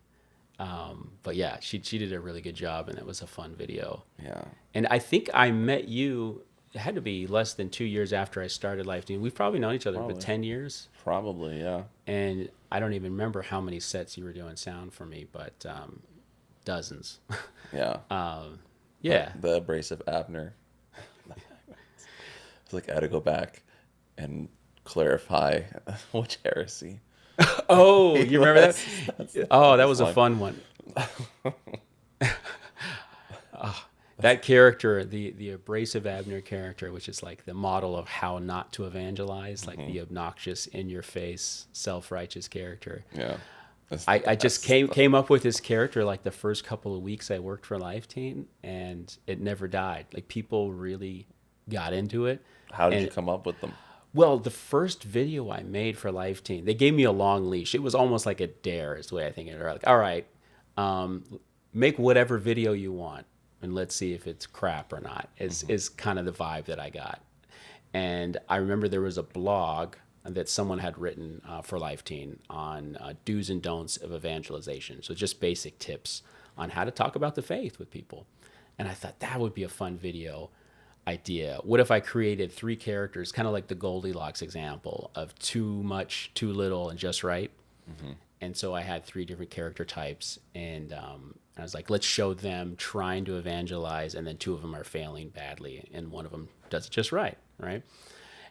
Speaker 1: But yeah, she did a really good job, and it was a fun video.
Speaker 2: Yeah.
Speaker 1: And I think I met you, it had to be less than 2 years after I started Life Team. We've probably known each other for 10 years.
Speaker 2: Probably, yeah.
Speaker 1: And I don't even remember how many sets you were doing sound for me, but dozens.
Speaker 2: Yeah.
Speaker 1: Yeah.
Speaker 2: The abrasive Abner. It's like I had to go back and clarify which heresy.
Speaker 1: Oh, you remember that? Oh, that was a fun one. That character, the abrasive Abner character, which is like the model of how not to evangelize, like the obnoxious, in-your-face, self-righteous character.
Speaker 2: Yeah.
Speaker 1: I just came up with this character like the first couple of weeks I worked for Life Team, and it never died. Like, people really got into it.
Speaker 2: How did you come up with them?
Speaker 1: Well, the first video I made for Life Team, they gave me a long leash. It was almost like a dare, is the way I think it. Like, all right, make whatever video you want, and let's see if it's crap or not. Is kind of the vibe that I got. And I remember there was a blog that someone had written for Life Team on do's and don'ts of evangelization. So just basic tips on how to talk about the faith with people. And I thought that would be a fun video idea. What if I created 3 characters, kind of like the Goldilocks example of too much, too little, and just right? And so I had 3 different character types, and I was like, let's show them trying to evangelize, and then 2 of them are failing badly, and one of them does it just right?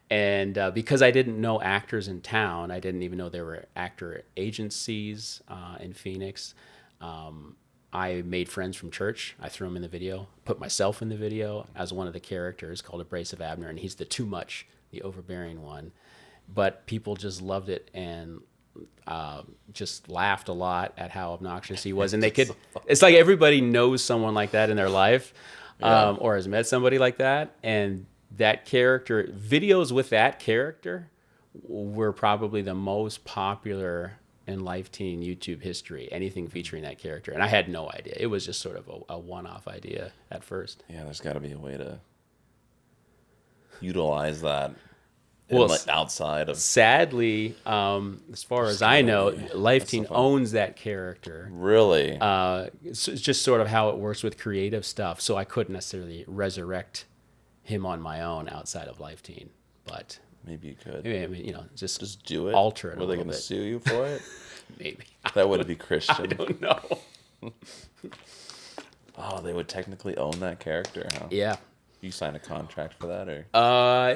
Speaker 1: And because I didn't know actors in town, I didn't even know there were actor agencies in Phoenix. I made friends from church. I threw them in the video, put myself in the video as one of the characters called Abrasive Abner, and he's the too much, the overbearing one. But people just loved it and just laughed a lot at how obnoxious he was. And they could, it's like everybody knows someone like that in their life or has met somebody like that. And that character, videos with that character were probably the most popular in Life Teen YouTube history, anything featuring that character. And I had no idea. It was just sort of a one-off idea at first.
Speaker 2: Yeah, there's got to be a way to utilize that outside of...
Speaker 1: Sadly, as far as I know, Life Teen owns that character.
Speaker 2: Really?
Speaker 1: It's just sort of how it works with creative stuff. So I couldn't necessarily resurrect him on my own outside of Life Teen. But...
Speaker 2: maybe you could.
Speaker 1: I mean, just
Speaker 2: do it.
Speaker 1: Alter it.
Speaker 2: Were they going to sue you for it?
Speaker 1: Maybe.
Speaker 2: That would be Christian.
Speaker 1: I don't know.
Speaker 2: Oh, they would technically own that character, huh?
Speaker 1: Yeah.
Speaker 2: You signed a contract for that, or?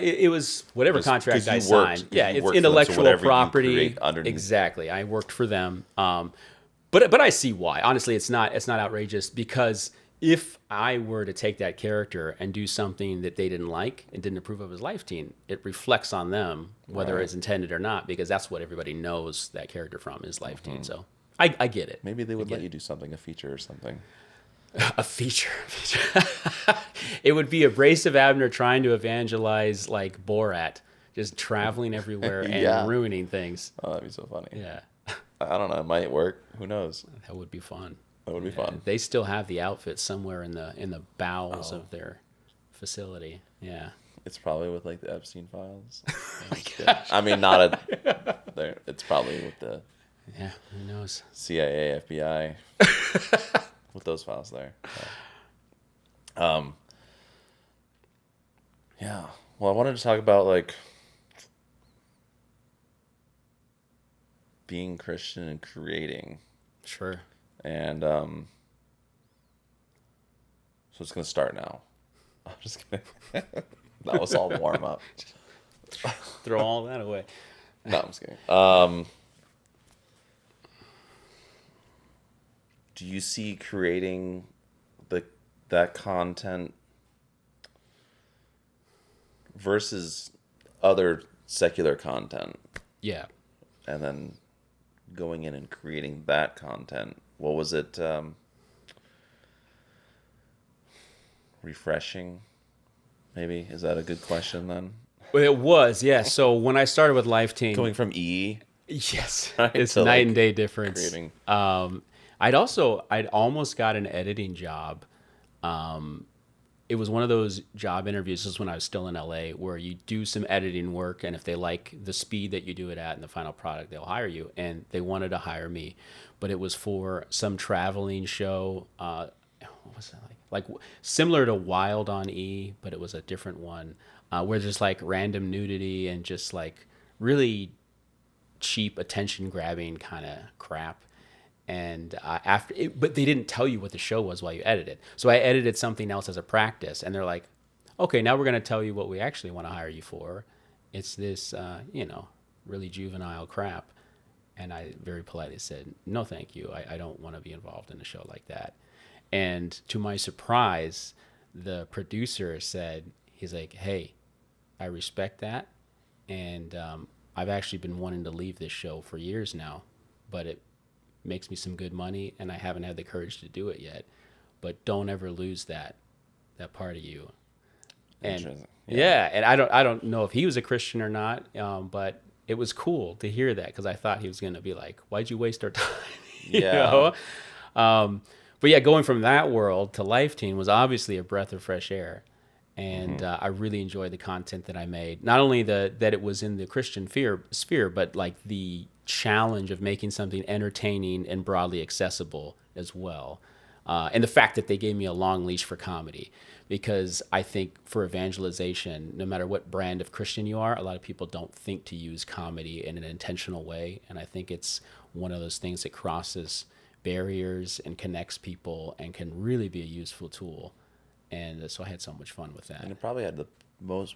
Speaker 1: It was whatever contract I signed. Yeah, it's
Speaker 2: intellectual
Speaker 1: intellectual property.
Speaker 2: Underneath.
Speaker 1: Exactly. I worked for them. But I see why. Honestly, it's not outrageous, because if I were to take that character and do something that they didn't like and didn't approve of as Life Teen, it reflects on them, whether it's intended or not, because that's what everybody knows that character from is Life Teen. So I get it.
Speaker 2: Maybe they would let you do something, a feature or something.
Speaker 1: A feature. It would be Abrasive Abner trying to evangelize like Borat, just traveling everywhere and ruining things.
Speaker 2: Oh, that'd be so funny.
Speaker 1: Yeah.
Speaker 2: I don't know. It might work. Who knows?
Speaker 1: That would be fun.
Speaker 2: That would be fun.
Speaker 1: They still have the outfit somewhere in the bowels of their facility. Yeah.
Speaker 2: It's probably with like the Epstein files.
Speaker 1: Oh my gosh.
Speaker 2: I mean, not there. It's probably with the
Speaker 1: who knows?
Speaker 2: CIA, FBI, with those files there. Yeah. Well, I wanted to talk about like being Christian and creating.
Speaker 1: Sure.
Speaker 2: And so it's gonna start now. I'm just kidding. That was all warm up.
Speaker 1: Throw all that away.
Speaker 2: No, I'm just kidding. do you see creating that content versus other secular content,
Speaker 1: Yeah.
Speaker 2: and then going in and creating that content? What was it? Refreshing, maybe? Is that a good question then?
Speaker 1: Well, it was, yeah. So when I started with Life Team,
Speaker 2: Going from E,
Speaker 1: yes,
Speaker 2: right,
Speaker 1: it's
Speaker 2: to,
Speaker 1: night
Speaker 2: like,
Speaker 1: and day difference.
Speaker 2: creating.
Speaker 1: I'd almost got an editing job. It was one of those job interviews. This is when I was still in LA, where you do some editing work, and if they like the speed that you do it at and the final product, they'll hire you. And they wanted to hire me, but it was for some traveling show. What was that like? Similar to Wild on E, but it was a different one, where there's like random nudity and just like really cheap attention grabbing kind of crap. And but they didn't tell you what the show was while you edited. So I edited something else as a practice, and they're like, okay, now we're going to tell you what we actually want to hire you for. It's this, really juvenile crap. And I very politely said, no, thank you. I don't want to be involved in a show like that. And to my surprise, the producer said, he's like, hey, I respect that. And I've actually been wanting to leave this show for years now, but it makes me some good money, and I haven't had the courage to do it yet. But don't ever lose that part of you. And yeah, and I don't know if he was a Christian or not, but it was cool to hear that, because I thought he was going to be like, "Why'd you waste our time?" you know? But yeah, going from that world to Life Team was obviously a breath of fresh air. And I really enjoyed the content that I made. Not only that it was in the Christian sphere, but like the challenge of making something entertaining and broadly accessible as well. And the fact that they gave me a long leash for comedy, because I think for evangelization, no matter what brand of Christian you are, a lot of people don't think to use comedy in an intentional way. And I think it's one of those things that crosses barriers and connects people and can really be a useful tool. And so I had so much fun with that.
Speaker 2: And it probably had the most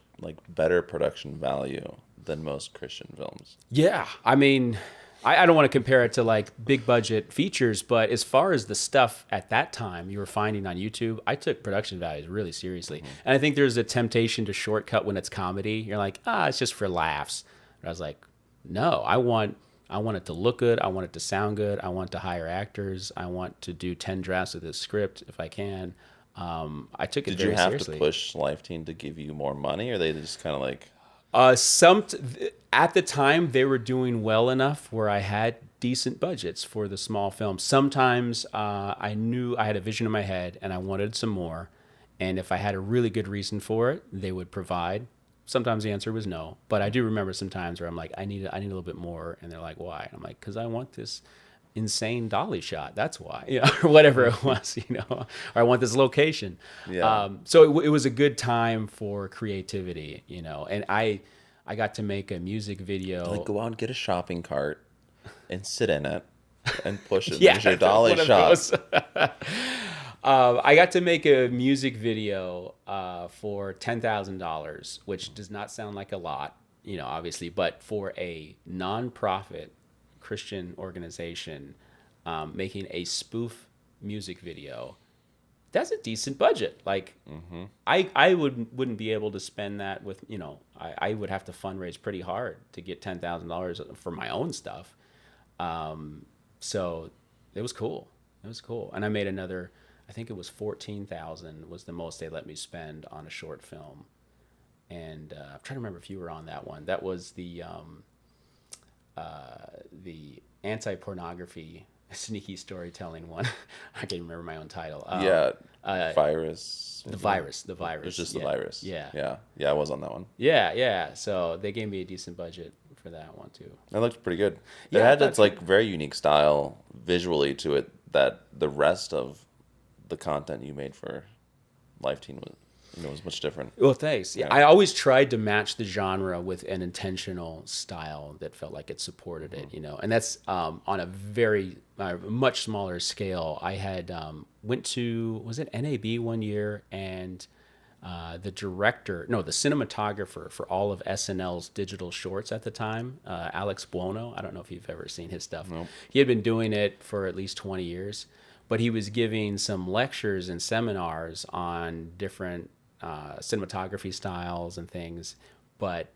Speaker 2: better production value than most Christian films.
Speaker 1: Yeah, I mean, I don't want to compare it to like big budget features, but as far as the stuff at that time you were finding on YouTube, I took production values really seriously. And I think there's a temptation to shortcut when it's comedy. You're like, it's just for laughs. But I was like, no, I want it to look good. I want it to sound good. I want to hire actors. I want to do 10 drafts of this script if I can. I took it very seriously.
Speaker 2: Did you have to push Life Team to give you more money, or they just kind of like...
Speaker 1: At the time, they were doing well enough where I had decent budgets for the small films. Sometimes I knew I had a vision in my head and I wanted some more. And if I had a really good reason for it, they would provide. Sometimes the answer was no. But I do remember some times where I'm like, I need a little bit more. And they're like, why? And I'm like, because I want this insane dolly shot. That's why, or whatever it was, or I want this location.
Speaker 2: Yeah.
Speaker 1: So it was a good time for creativity, and I got to make a music video.
Speaker 2: Like, go out and get a shopping cart and sit in it and push it.
Speaker 1: Yeah,
Speaker 2: There's your dolly shot.
Speaker 1: I got to make a music video for $10,000, which does not sound like a lot, obviously, but for a nonprofit Christian organization making a spoof music video, that's a decent budget. Like, I wouldn't be able to spend that with, I would have to fundraise pretty hard to get $10,000 for my own stuff. So it was cool. And I made another, I think it was 14,000 was the most they let me spend on a short film. And I'm trying to remember if you were on that one. That was the anti-pornography sneaky storytelling one. I can't remember my own title.
Speaker 2: Virus.
Speaker 1: The virus.
Speaker 2: It was just the virus.
Speaker 1: Yeah.
Speaker 2: I was on that one.
Speaker 1: Yeah. So they gave me a decent budget for that one too.
Speaker 2: That looked pretty good. It had its very unique style visually to it that the rest of the content you made for Life Team was much different.
Speaker 1: Well, thanks. Yeah, I always tried to match the genre with an intentional style that felt like it supported it, and that's on a very much smaller scale. I had went to, was it NAB one year, and the cinematographer for all of SNL's digital shorts at the time, Alex Buono. I don't know if you've ever seen his stuff.
Speaker 2: Nope.
Speaker 1: He had been doing it for at least 20 years. but he was giving some lectures and seminars on different cinematography styles and things. But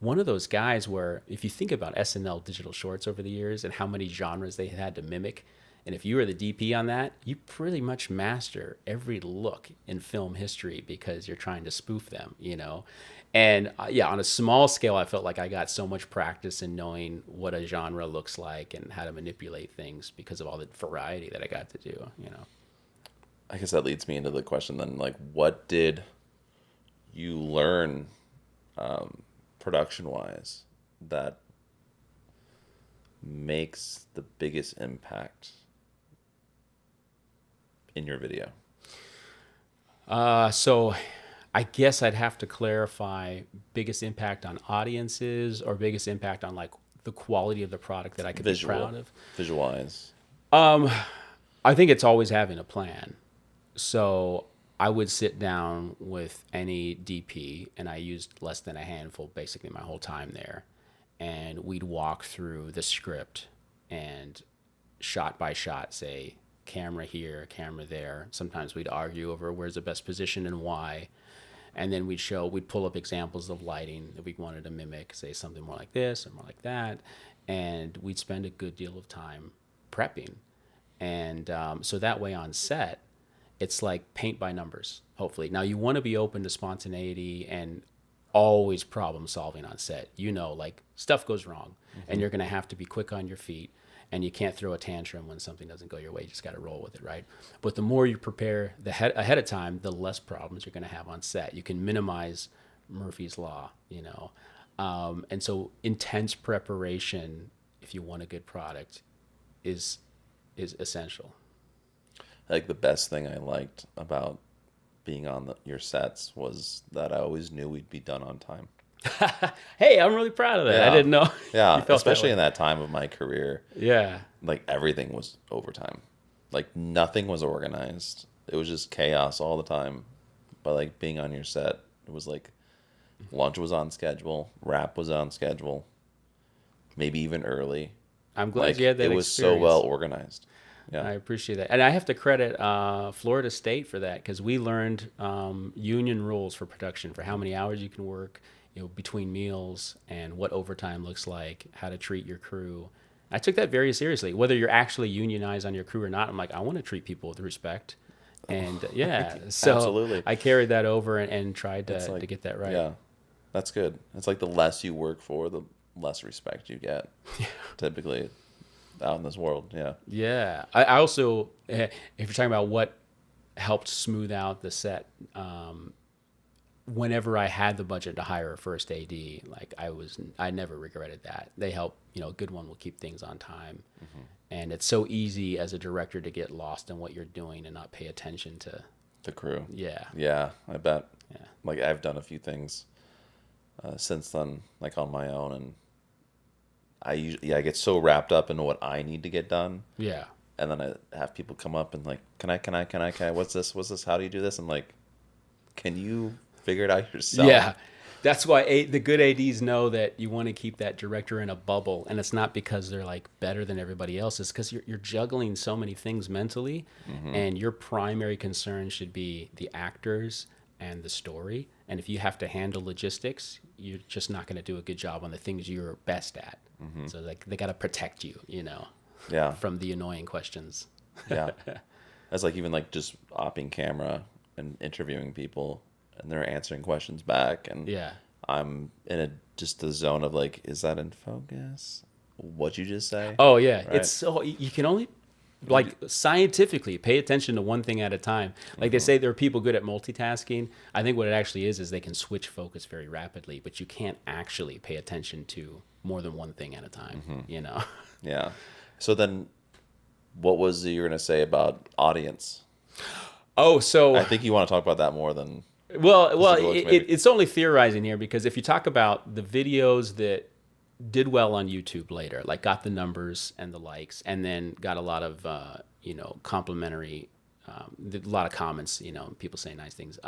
Speaker 1: one of those guys where, if you think about SNL digital shorts over the years and how many genres they had to mimic, and if you were the DP on that, you pretty much master every look in film history because you're trying to spoof them, you know? And yeah, on a small scale, I felt like I got so much practice in knowing what a genre looks like and how to manipulate things because of all the variety that I got to do, you know?
Speaker 2: I guess that leads me into the question then, like, what did you learn production-wise that makes the biggest impact in your video?
Speaker 1: So I guess I'd have to clarify biggest impact on audiences or biggest impact on like the quality of the product that I could be proud of.
Speaker 2: Visualize.
Speaker 1: I think it's always having a plan. So I would sit down with any DP, and I used less than a handful basically my whole time there. And we'd walk through the script and shot by shot say, camera here, camera there. Sometimes we'd argue over where's the best position and why. And then we'd pull up examples of lighting that we wanted to mimic, say something more like this or more like that. And we'd spend a good deal of time prepping. And so that way on set, it's like paint by numbers, hopefully. Now, you want to be open to spontaneity and always problem solving on set. You know, like stuff goes wrong and you're going to have to be quick on your feet. And you can't throw a tantrum when something doesn't go your way. You just got to roll with it, right? But the more you prepare ahead of time, the less problems you're going to have on set. You can minimize Murphy's Law, you know. And so intense preparation, if you want a good product, is essential.
Speaker 2: Like the best thing I liked about being on your sets was that I always knew we'd be done on time.
Speaker 1: Hey, I'm really proud of that.
Speaker 2: Yeah.
Speaker 1: I didn't know.
Speaker 2: Yeah, especially in that time of my career.
Speaker 1: Yeah.
Speaker 2: Like everything was overtime. Like nothing was organized. It was just chaos all the time. But like being on your set, it was like lunch was on schedule, wrap was on schedule, maybe even early.
Speaker 1: I'm glad
Speaker 2: Like,
Speaker 1: you had that
Speaker 2: it was
Speaker 1: experience.
Speaker 2: so well organized. Yeah.
Speaker 1: I appreciate that. And I have to credit Florida State for that because we learned union rules for production for how many hours you can work, you know, between meals and what overtime looks like, how to treat your crew. I took that very seriously. Whether you're actually unionized on your crew or not, I'm like, I want to treat people with respect. And yeah, so
Speaker 2: Absolutely.
Speaker 1: I carried that over and tried to get that right.
Speaker 2: Yeah, that's good. It's like the less you work for, the less respect you get. Typically out in this world. Yeah.
Speaker 1: Yeah. I also, if you're talking about what helped smooth out the set, whenever I had the budget to hire a first AD, like I never regretted that. They help, you know, a good one will keep things on time. And it's so easy as a director to get lost in what you're doing and not pay attention to
Speaker 2: The crew.
Speaker 1: Yeah.
Speaker 2: Yeah, I bet.
Speaker 1: Yeah.
Speaker 2: Like I've done a few things since then, like on my own, and I get so wrapped up in what I need to get done.
Speaker 1: Yeah.
Speaker 2: And then I have people come up and like, can I, what's this? How do you do this? I'm like, can you figure it out yourself?
Speaker 1: Yeah. That's why the good ADs know that you want to keep that director in a bubble. And it's not because they're like better than everybody else. It's because you're juggling so many things mentally. And your primary concern should be the actors and the story. And if you have to handle logistics, you're just not going to do a good job on the things you're best at. So like they got to protect you, you know, from the annoying questions.
Speaker 2: Yeah. That's like even like just opping camera and interviewing people and they're answering questions back. And I'm in just the zone of like, is that in focus? What'd you just say?
Speaker 1: Oh yeah.
Speaker 2: Right?
Speaker 1: It's so, you can only like scientifically pay attention to one thing at a time. Like they say there are people good at multitasking. I think what it actually is they can switch focus very rapidly, but you can't actually pay attention to more than one thing at a time, you know?
Speaker 2: Yeah. So then what was you were going to say about audience?
Speaker 1: Oh, so
Speaker 2: I think you want to talk about that more than...
Speaker 1: Well, it's only theorizing here because if you talk about the videos that did well on YouTube later, like got the numbers and the likes, and then got a lot of complimentary, a lot of comments, you know, people saying nice things.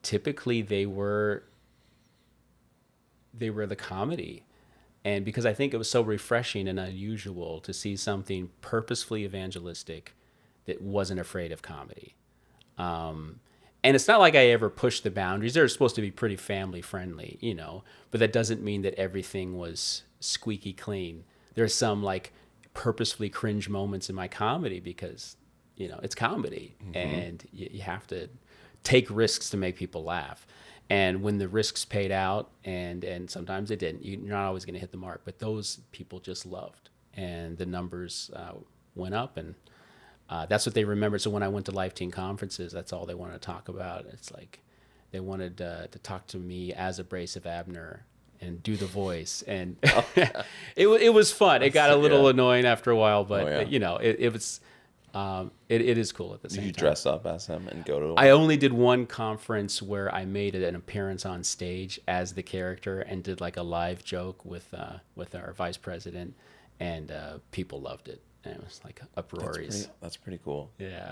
Speaker 1: Typically, they were the comedy. And because I think it was so refreshing and unusual to see something purposefully evangelistic that wasn't afraid of comedy. And it's not like I ever pushed the boundaries. They're supposed to be pretty family friendly, you know, but that doesn't mean that everything was squeaky clean. There's some like purposefully cringe moments in my comedy because, you know, it's comedy and you have to take risks to make people laugh. And when the risks paid out, and sometimes they didn't, you're not always going to hit the mark, but those people just loved. And the numbers went up, and that's what they remembered. So when I went to Life Teen conferences, that's all they wanted to talk about. It's like they wanted to talk to me as Abrasive Abner and do the voice. And it was fun. It got a little annoying after a while, but, you know, it was... it is cool at the same time.
Speaker 2: You dress up as him and go to...
Speaker 1: I only did one conference where I made an appearance on stage as the character and did like a live joke with our vice president, and people loved it. And it was like uproarious.
Speaker 2: That's pretty cool.
Speaker 1: Yeah.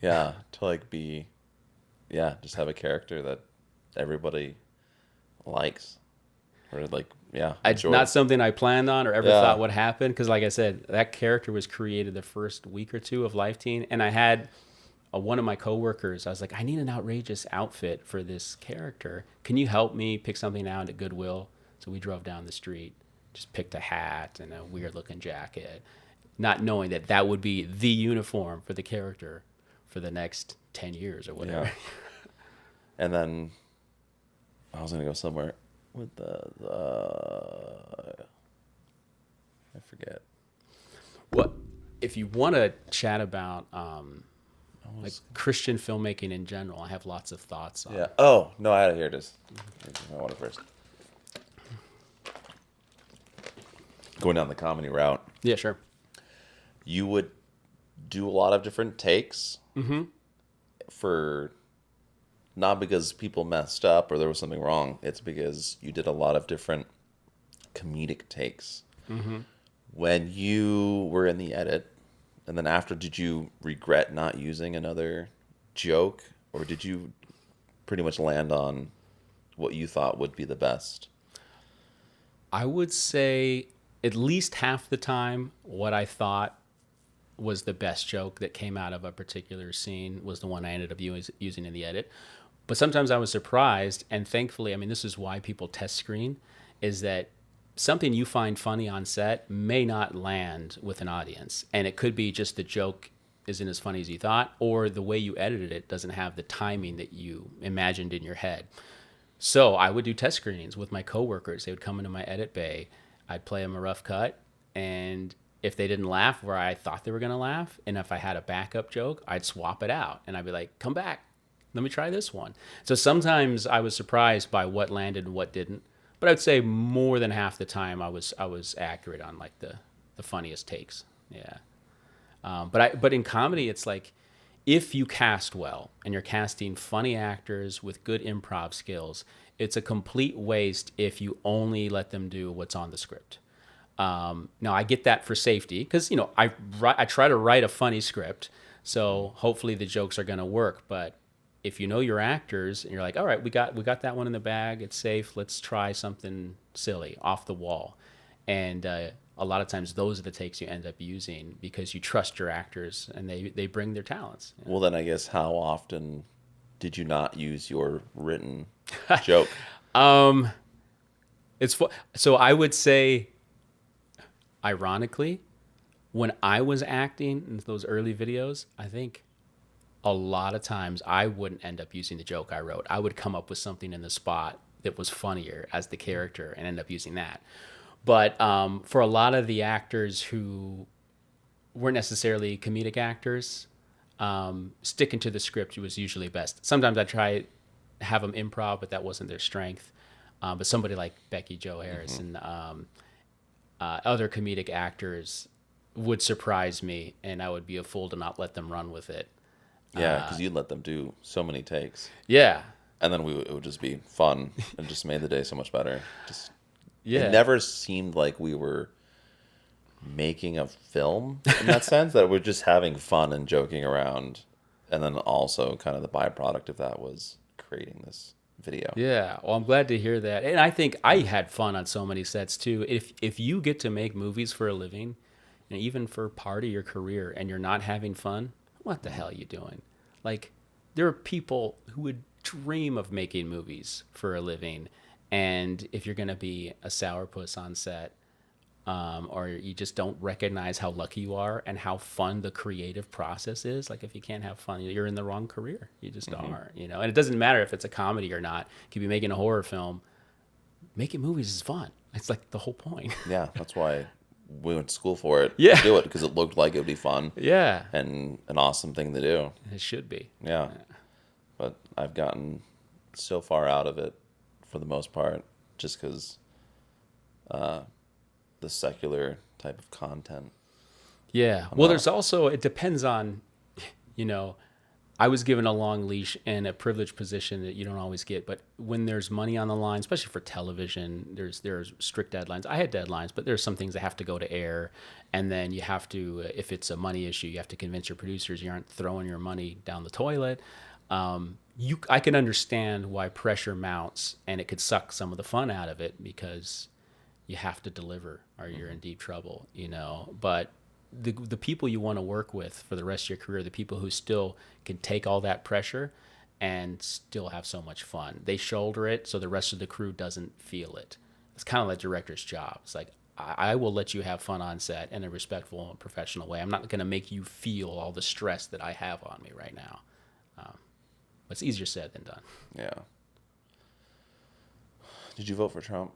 Speaker 2: Yeah, to like just have a character that everybody likes. Or like, enjoy.
Speaker 1: Not something I planned on or ever thought would happen. Because like I said, that character was created the first week or two of Life Teen. And I had one of my coworkers, I was like, I need an outrageous outfit for this character. Can you help me pick something out at Goodwill? So we drove down the street, just picked a hat and a weird looking jacket, not knowing that that would be the uniform for the character for the next 10 years or whatever.
Speaker 2: Yeah. And then I was going to go somewhere with the I forget.
Speaker 1: What if you want to chat about like Christian filmmaking in general? I have lots of thoughts on.
Speaker 2: Yeah. Oh no, I had it here. Just I want it first. Going down the comedy route.
Speaker 1: Yeah, sure.
Speaker 2: You would do a lot of different takes for. Not because people messed up or there was something wrong. It's because you did a lot of different comedic takes. When you were in the edit, and then after, did you regret not using another joke? Or did you pretty much land on what you thought would be the best?
Speaker 1: I would say at least half the time what I thought was the best joke that came out of a particular scene was the one I ended up using in the edit. But sometimes I was surprised, and thankfully, I mean, this is why people test screen, is that something you find funny on set may not land with an audience. And it could be just the joke isn't as funny as you thought, or the way you edited it doesn't have the timing that you imagined in your head. So I would do test screenings with my coworkers. They would come into my edit bay. I'd play them a rough cut, and if they didn't laugh where I thought they were going to laugh, and if I had a backup joke, I'd swap it out. And I'd be like, come back. Let me try this one. So sometimes I was surprised by what landed and what didn't. But I'd say more than half the time I was accurate on like the funniest takes. Yeah. But in comedy, it's like if you cast well and you're casting funny actors with good improv skills, it's a complete waste if you only let them do what's on the script. Now I get that for safety because, you know, I try to write a funny script. So hopefully the jokes are going to work. But if you know your actors and you're like, all right, we got that one in the bag, it's safe, let's try something silly, off the wall. And a lot of times those are the takes you end up using because you trust your actors and they bring their talents. Yeah.
Speaker 2: Well, then I guess how often did you not use your written joke?
Speaker 1: So I would say, ironically, when I was acting in those early videos, I think a lot of times I wouldn't end up using the joke I wrote. I would come up with something in the spot that was funnier as the character and end up using that. But for a lot of the actors who weren't necessarily comedic actors, sticking to the script was usually best. Sometimes I try to have them improv, but that wasn't their strength. But somebody like Becky Jo Harris and other comedic actors would surprise me, and I would be a fool to not let them run with it.
Speaker 2: Yeah, because you'd let them do so many takes.
Speaker 1: Yeah.
Speaker 2: And then it would just be fun and just made the day so much better.
Speaker 1: Yeah.
Speaker 2: It never seemed like we were making a film in that sense, that we're just having fun and joking around. And then also kind of the byproduct of that was creating this video.
Speaker 1: Yeah, well, I'm glad to hear that, and I think I had fun on so many sets too. If you get to make movies for a living, and even for part of your career, and you're not having fun, what the hell are you doing? Like, there are people who would dream of making movies for a living, and if you're gonna be a sourpuss on set, or you just don't recognize how lucky you are and how fun the creative process is. Like, if you can't have fun, you're in the wrong career. You just are, you know. And it doesn't matter if it's a comedy or not. You could be making a horror film. Making movies is fun. It's like the whole point.
Speaker 2: Yeah, that's why we went to school for it.
Speaker 1: Yeah.
Speaker 2: To do it because it looked like it would be fun.
Speaker 1: Yeah,
Speaker 2: And an awesome thing to do.
Speaker 1: it should be.
Speaker 2: Yeah. But I've gotten so far out of it for the most part just because the secular type of content.
Speaker 1: Yeah. Well, there's also, it depends on, you know, I was given a long leash and a privileged position that you don't always get. But when there's money on the line, especially for television, there's strict deadlines. I had deadlines, but there's some things that have to go to air. And then you have to, if it's a money issue, you have to convince your producers you aren't throwing your money down the toilet. I can understand why pressure mounts, and it could suck some of the fun out of it because you have to deliver or you're in deep trouble, you know. But the people you want to work with for the rest of your career, the people who still can take all that pressure and still have so much fun. They shoulder it so the rest of the crew doesn't feel it. It's kind of like director's job. It's like, I will let you have fun on set in a respectful and professional way. I'm not going to make you feel all the stress that I have on me right now. It's easier said than done.
Speaker 2: Yeah. Did you vote for Trump?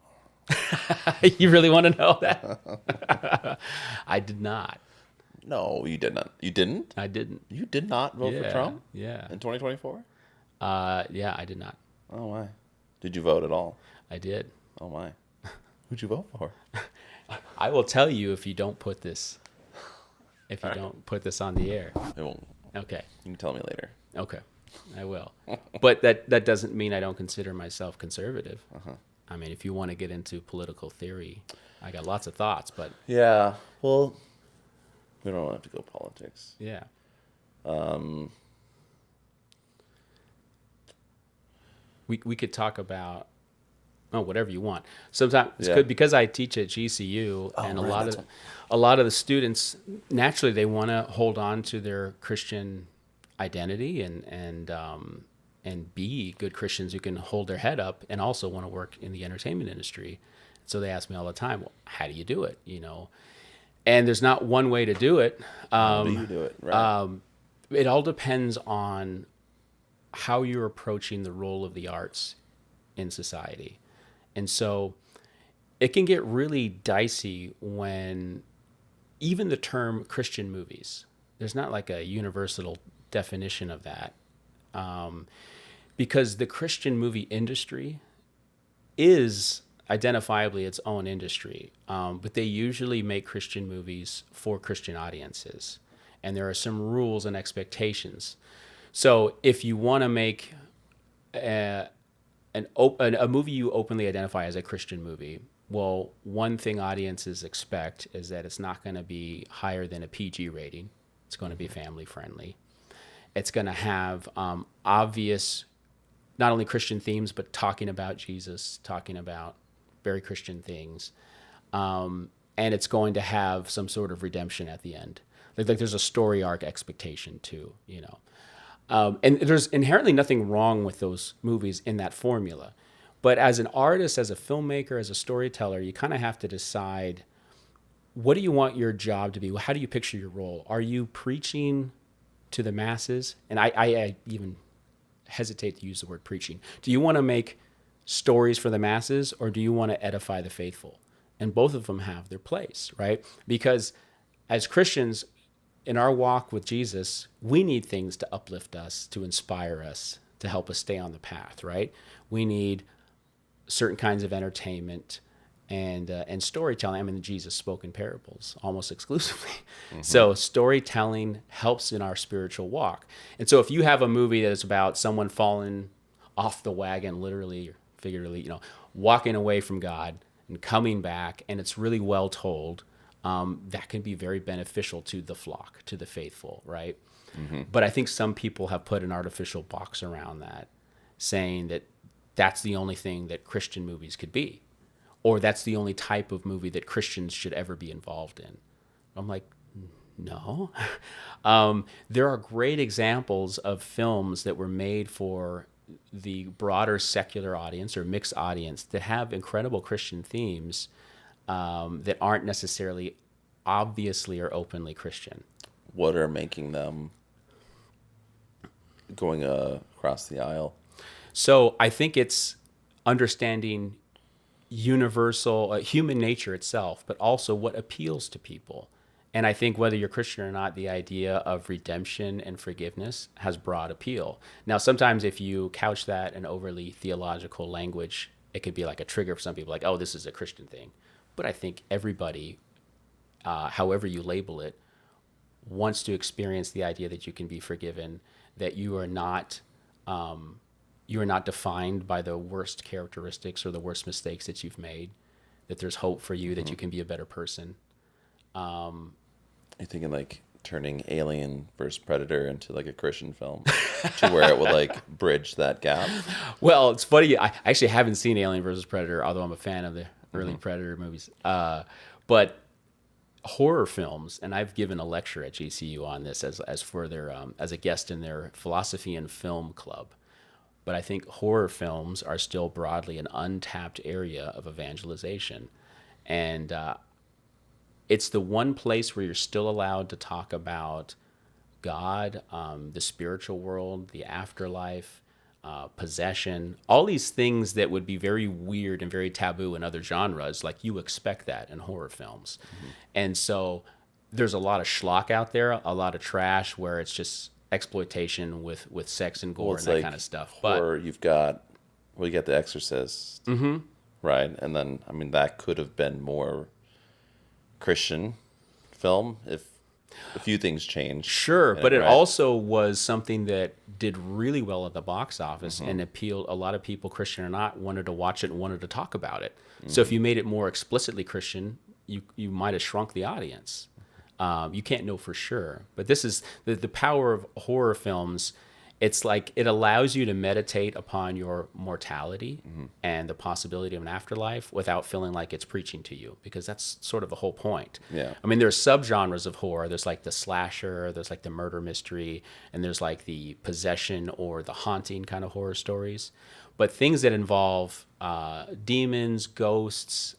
Speaker 1: You really want to know that? I did not.
Speaker 2: No, you didn't. You didn't?
Speaker 1: I didn't.
Speaker 2: You did not vote for Trump?
Speaker 1: Yeah.
Speaker 2: In 2024?
Speaker 1: Yeah, I did not.
Speaker 2: Oh, my. Did you vote at all?
Speaker 1: I did.
Speaker 2: Oh, my. Who'd you vote for?
Speaker 1: I will tell you if you don't put this don't put this on the air.
Speaker 2: It won't.
Speaker 1: Okay.
Speaker 2: You can tell me later.
Speaker 1: Okay. I will. But that doesn't mean I don't consider myself conservative. I mean, if you want to get into political theory, I got lots of thoughts, but
Speaker 2: Yeah. Well, we don't have to go politics.
Speaker 1: yeah. We could talk about whatever you want. Sometimes it's good because I teach at GCU, and a lot of the students naturally they want to hold on to their Christian identity and be good Christians who can hold their head up and also want to work in the entertainment industry. So they ask me all the time, well, how do you do it? You know, and there's not one way to do it.
Speaker 2: How do you do it? Right.
Speaker 1: It all depends on how you're approaching the role of the arts in society. And so it can get really dicey when even the term Christian movies, there's not like a universal definition of that. Because the Christian movie industry is identifiably its own industry, but they usually make Christian movies for Christian audiences, and there are some rules and expectations. So if you want to make a movie you openly identify as a Christian movie, well, one thing audiences expect is that it's not going to be higher than a PG rating. It's going to be family friendly. It's going to have obvious, not only Christian themes, but talking about Jesus, talking about very Christian things. And it's going to have some sort of redemption at the end. Like there's a story arc expectation too, you know. And there's inherently nothing wrong with those movies in that formula. But as an artist, as a filmmaker, as a storyteller, you kind of have to decide, what do you want your job to be? How do you picture your role? Are you preaching to the masses? And I even hesitate to use the word preaching. Do you want to make stories for the masses, or do you want to edify the faithful? And both of them have their place, right? Because as Christians, in our walk with Jesus, we need things to uplift us, to inspire us, to help us stay on the path, right? We need certain kinds of entertainment and storytelling. I mean, Jesus spoke in parables almost exclusively. Mm-hmm. So storytelling helps in our spiritual walk. And so if you have a movie that is about someone falling off the wagon, literally or figuratively, you know, walking away from God and coming back, and it's really well told, that can be very beneficial to the flock, to the faithful, right? Mm-hmm. But I think some people have put an artificial box around that, saying that that's the only thing that Christian movies could be, or that's the only type of movie that Christians should ever be involved in. I'm like, no. There are great examples of films that were made for the broader secular audience or mixed audience that have incredible Christian themes that aren't necessarily obviously or openly Christian.
Speaker 2: What are making them going across the aisle?
Speaker 1: So I think it's understanding universal human nature itself, but also what appeals to people. And I think whether you're Christian or not, the idea of redemption and forgiveness has broad appeal. Now, sometimes if you couch that in overly theological language, it could be like a trigger for some people, like, oh, this is a Christian thing. But I think everybody, however you label it, wants to experience the idea that you can be forgiven, that you are not defined by the worst characteristics or the worst mistakes that you've made, that there's hope for you, that you can be a better person.
Speaker 2: You're thinking like turning Alien versus Predator into like a Christian film to where it would like bridge that gap.
Speaker 1: Well, it's funny. I actually haven't seen Alien versus Predator, although I'm a fan of the early Predator movies. But horror films, and I've given a lecture at GCU on this as for their as a guest in their philosophy and film club. But I think horror films are still broadly an untapped area of evangelization, and it's the one place where you're still allowed to talk about God, the spiritual world, the afterlife, possession, all these things that would be very weird and very taboo in other genres. Like, you expect that in horror films. And so there's a lot of schlock out there, a lot of trash where it's just exploitation with sex and gore and that kind of stuff.
Speaker 2: Or you got The Exorcist, right? And then, I mean, that could have been more Christian film if a few things changed.
Speaker 1: Sure, but it also was something that did really well at the box office and appealed. A lot of people, Christian or not, wanted to watch it and wanted to talk about it. So if you made it more explicitly Christian, you might have shrunk the audience. You can't know for sure. But this is the power of horror films. It's like it allows you to meditate upon your mortality and the possibility of an afterlife without feeling like it's preaching to you, because that's sort of the whole point.
Speaker 2: Yeah.
Speaker 1: I mean, there's subgenres of horror. There's like the slasher, there's like the murder mystery, and there's like the possession or the haunting kind of horror stories. But things that involve demons, ghosts,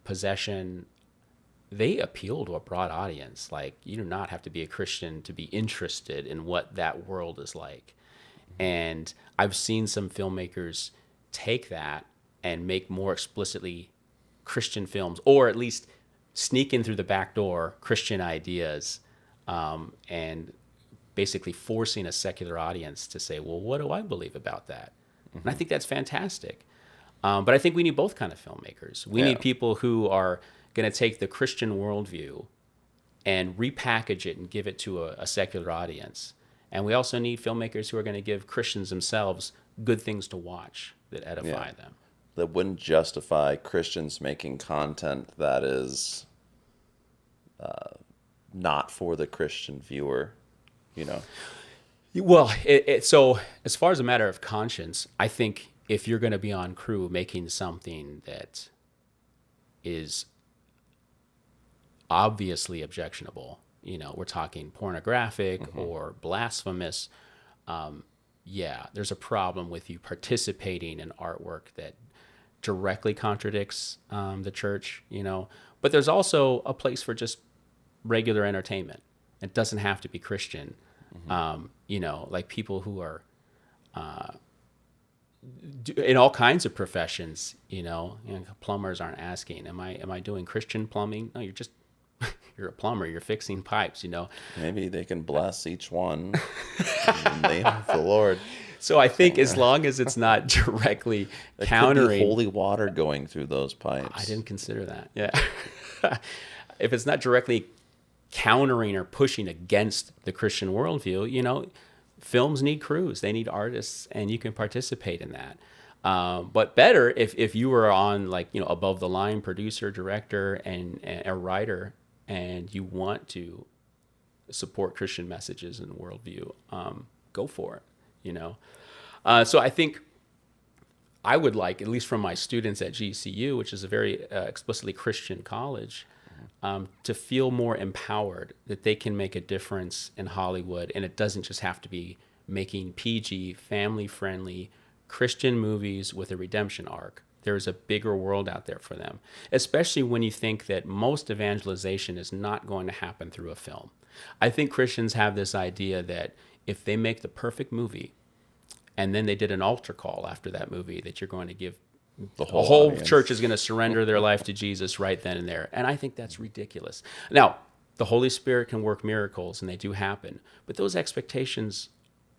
Speaker 1: possession, they appeal to a broad audience. Like, you do not have to be a Christian to be interested in what that world is like. And I've seen some filmmakers take that and make more explicitly Christian films, or at least sneak in through the back door Christian ideas, and basically forcing a secular audience to say, well, what do I believe about that? And I think that's fantastic. But I think we need both kind of filmmakers. We need people who are going to take the Christian worldview and repackage it and give it to a secular audience. And we also need filmmakers who are going to give Christians themselves good things to watch that edify them.
Speaker 2: That wouldn't justify Christians making content that is not for the Christian viewer, you know?
Speaker 1: Well, so as far as a matter of conscience, I think if you're going to be on crew making something that is obviously objectionable, you know, we're talking pornographic or blasphemous, there's a problem with you participating in artwork that directly contradicts the church, you know. But there's also a place for just regular entertainment. It doesn't have to be Christian. You know, like people who are in all kinds of professions, you know, plumbers aren't asking, am I doing Christian plumbing? No, you're a plumber, you're fixing pipes, you know.
Speaker 2: Maybe they can bless each one in the name of the Lord.
Speaker 1: So I think as long as it's not directly countering,
Speaker 2: could be holy water going through those pipes.
Speaker 1: I didn't consider that. Yeah. If it's not directly countering or pushing against the Christian worldview, you know, films need crews, they need artists, and you can participate in that. But better if you were on, like, you know, above the line producer, director, and a writer, and you want to support Christian messages and worldview, go for it, you know. So I think I would like, at least from my students at GCU, which is a very explicitly Christian college, to feel more empowered that they can make a difference in Hollywood. And it doesn't just have to be making PG, family-friendly Christian movies with a redemption arc. There's a bigger world out there for them, especially when you think that most evangelization is not going to happen through a film. I think Christians have this idea that if they make the perfect movie and then they did an altar call after that movie, that you're going to give
Speaker 2: The
Speaker 1: a whole
Speaker 2: audience.
Speaker 1: church is going to surrender their life to Jesus right then and there. And I think that's ridiculous. Now, the Holy Spirit can work miracles, and they do happen, but those expectations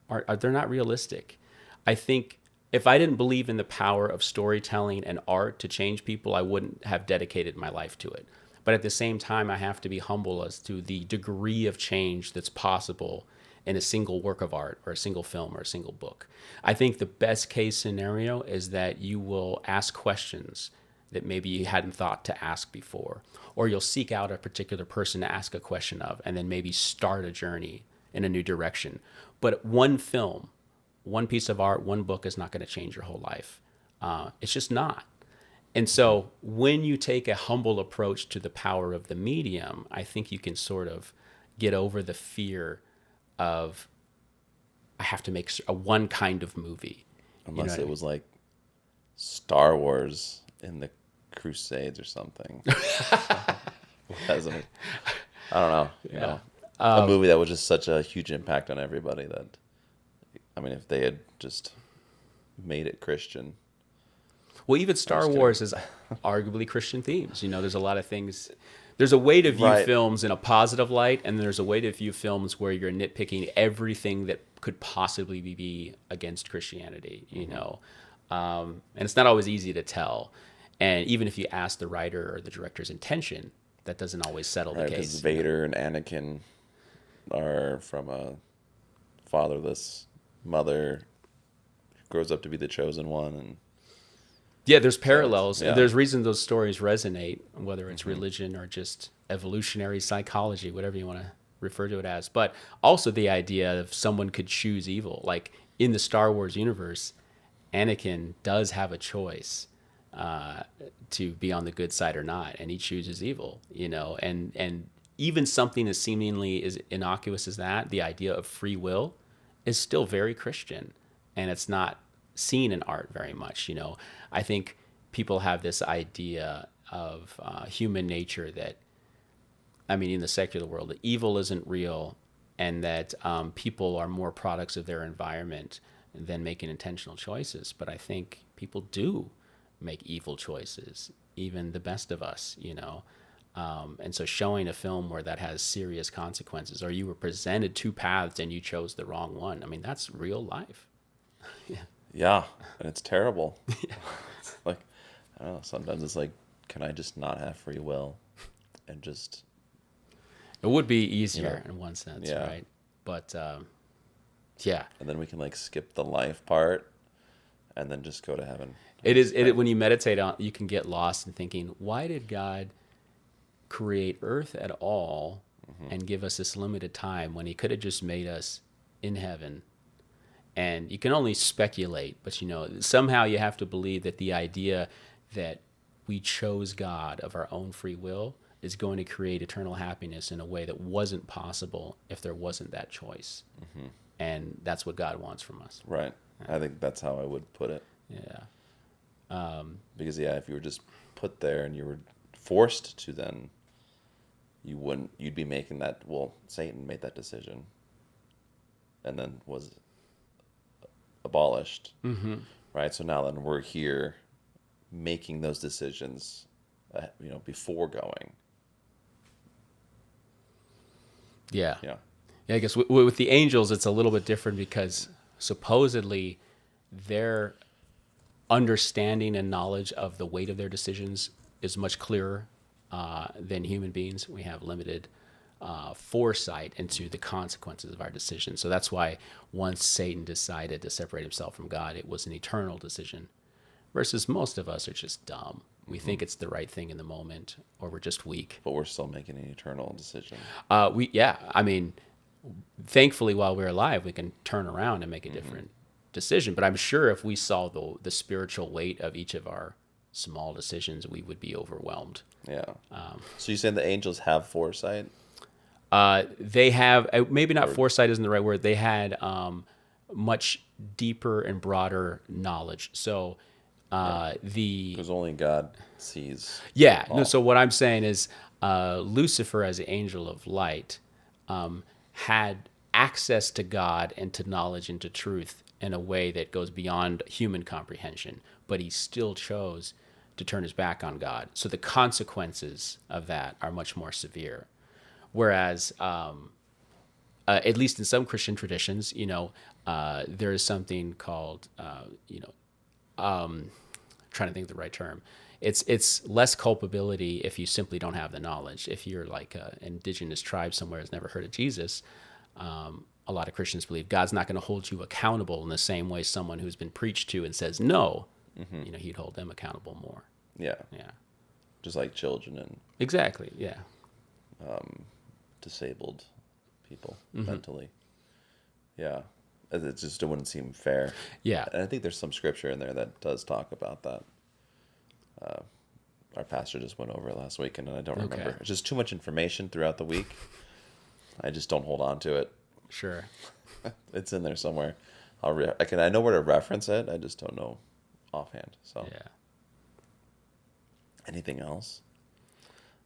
Speaker 1: are they're not realistic. I think if I didn't believe in the power of storytelling and art to change people, I wouldn't have dedicated my life to it. But at the same time, I have to be humble as to the degree of change that's possible in a single work of art or a single film or a single book. I think the best case scenario is that you will ask questions that maybe you hadn't thought to ask before, or you'll seek out a particular person to ask a question of, and then maybe start a journey in a new direction. But one film, one piece of art, one book is not going to change your whole life. It's just not. And so when you take a humble approach to the power of the medium, I think you can sort of get over the fear of, I have to make a one kind of movie.
Speaker 2: Unless it was like Star Wars in the Crusades or something. I don't know. You know, a movie that was just such a huge impact on everybody that, I mean, if they had just made it Christian.
Speaker 1: Well, even Star Wars is arguably Christian themes. You know, there's a lot of things. There's a way to view films in a positive light, and there's a way to view films where you're nitpicking everything that could possibly be against Christianity, you know. And it's not always easy to tell. And even if you ask the writer or the director's intention, that doesn't always settle the case.
Speaker 2: Because Vader and Anakin are from a fatherless mother who grows up to be the chosen one. And
Speaker 1: yeah, there's parallels.
Speaker 2: Yeah.
Speaker 1: There's reason those stories resonate, whether it's religion or just evolutionary psychology, whatever you want to refer to it as. But also the idea of someone could choose evil. Like in the Star Wars universe, Anakin does have a choice to be on the good side or not, and he chooses evil, you know. And even something as seemingly as innocuous as that, the idea of free will, is still very Christian, and it's not seen in art very much, you know. I think people have this idea of human nature that, I mean, in the secular world, that evil isn't real, and that people are more products of their environment than making intentional choices. But I think people do make evil choices, even the best of us, you know. And so showing a film where that has serious consequences, or you were presented two paths and you chose the wrong one, I mean, that's real life.
Speaker 2: yeah, and it's terrible. It's like, I don't know, sometimes it's like, can I just not have free will and just...
Speaker 1: It would be easier in one sense, right? But, yeah.
Speaker 2: And then we can like skip the life part and then just go to heaven.
Speaker 1: It is, when you meditate on, you can get lost in thinking, why did God create Earth at all and give us this limited time when he could have just made us in heaven? And you can only speculate, but you know, somehow you have to believe that the idea that we chose God of our own free will is going to create eternal happiness in a way that wasn't possible if there wasn't that choice. And that's what God wants from us.
Speaker 2: Right. I think that's how I would put it.
Speaker 1: Yeah.
Speaker 2: Because if you were just put there and you were forced to, then you'd be making that, well, Satan made that decision and then was abolished. Right. So now then we're here making those decisions, you know, before going.
Speaker 1: Yeah. I guess with the angels, it's a little bit different because supposedly their understanding and knowledge of the weight of their decisions is much clearer than human beings. We have limited foresight into the consequences of our decisions. So that's why once Satan decided to separate himself from God, it was an eternal decision, versus most of us are just dumb. We think it's the right thing in the moment, or we're just weak.
Speaker 2: But we're still making an eternal decision.
Speaker 1: I mean, thankfully, while we're alive, we can turn around and make a different decision. But I'm sure if we saw the spiritual weight of each of our small decisions, we would be overwhelmed.
Speaker 2: Yeah. So you saying the angels have foresight?
Speaker 1: They have, maybe not
Speaker 2: Or-
Speaker 1: foresight isn't the right word. They had much deeper and broader knowledge. So
Speaker 2: Because only God sees.
Speaker 1: yeah, no.
Speaker 2: all.
Speaker 1: So what I'm saying is, Lucifer as the angel of light had access to God and to knowledge and to truth in a way that goes beyond human comprehension, but he still chose to turn his back on God. So the consequences of that are much more severe. Whereas, at least in some Christian traditions, there is something called, trying to think of the right term. It's less culpability if you simply don't have the knowledge. If you're like an indigenous tribe somewhere that's never heard of Jesus, a lot of Christians believe God's not going to hold you accountable in the same way someone who's been preached to and says no, he'd hold them accountable more.
Speaker 2: Yeah.
Speaker 1: Yeah,
Speaker 2: Just like children and
Speaker 1: exactly. Yeah,
Speaker 2: disabled people mentally. Yeah. It wouldn't seem fair.
Speaker 1: yeah,
Speaker 2: And I think there's some scripture in there that does talk about that. Our pastor just went over it last week, and I don't remember.
Speaker 1: Okay.
Speaker 2: It's just too much information throughout the week. I just don't hold on to it.
Speaker 1: sure.
Speaker 2: It's in there somewhere. I know where to reference it. I just don't know offhand. So,
Speaker 1: Yeah.
Speaker 2: anything else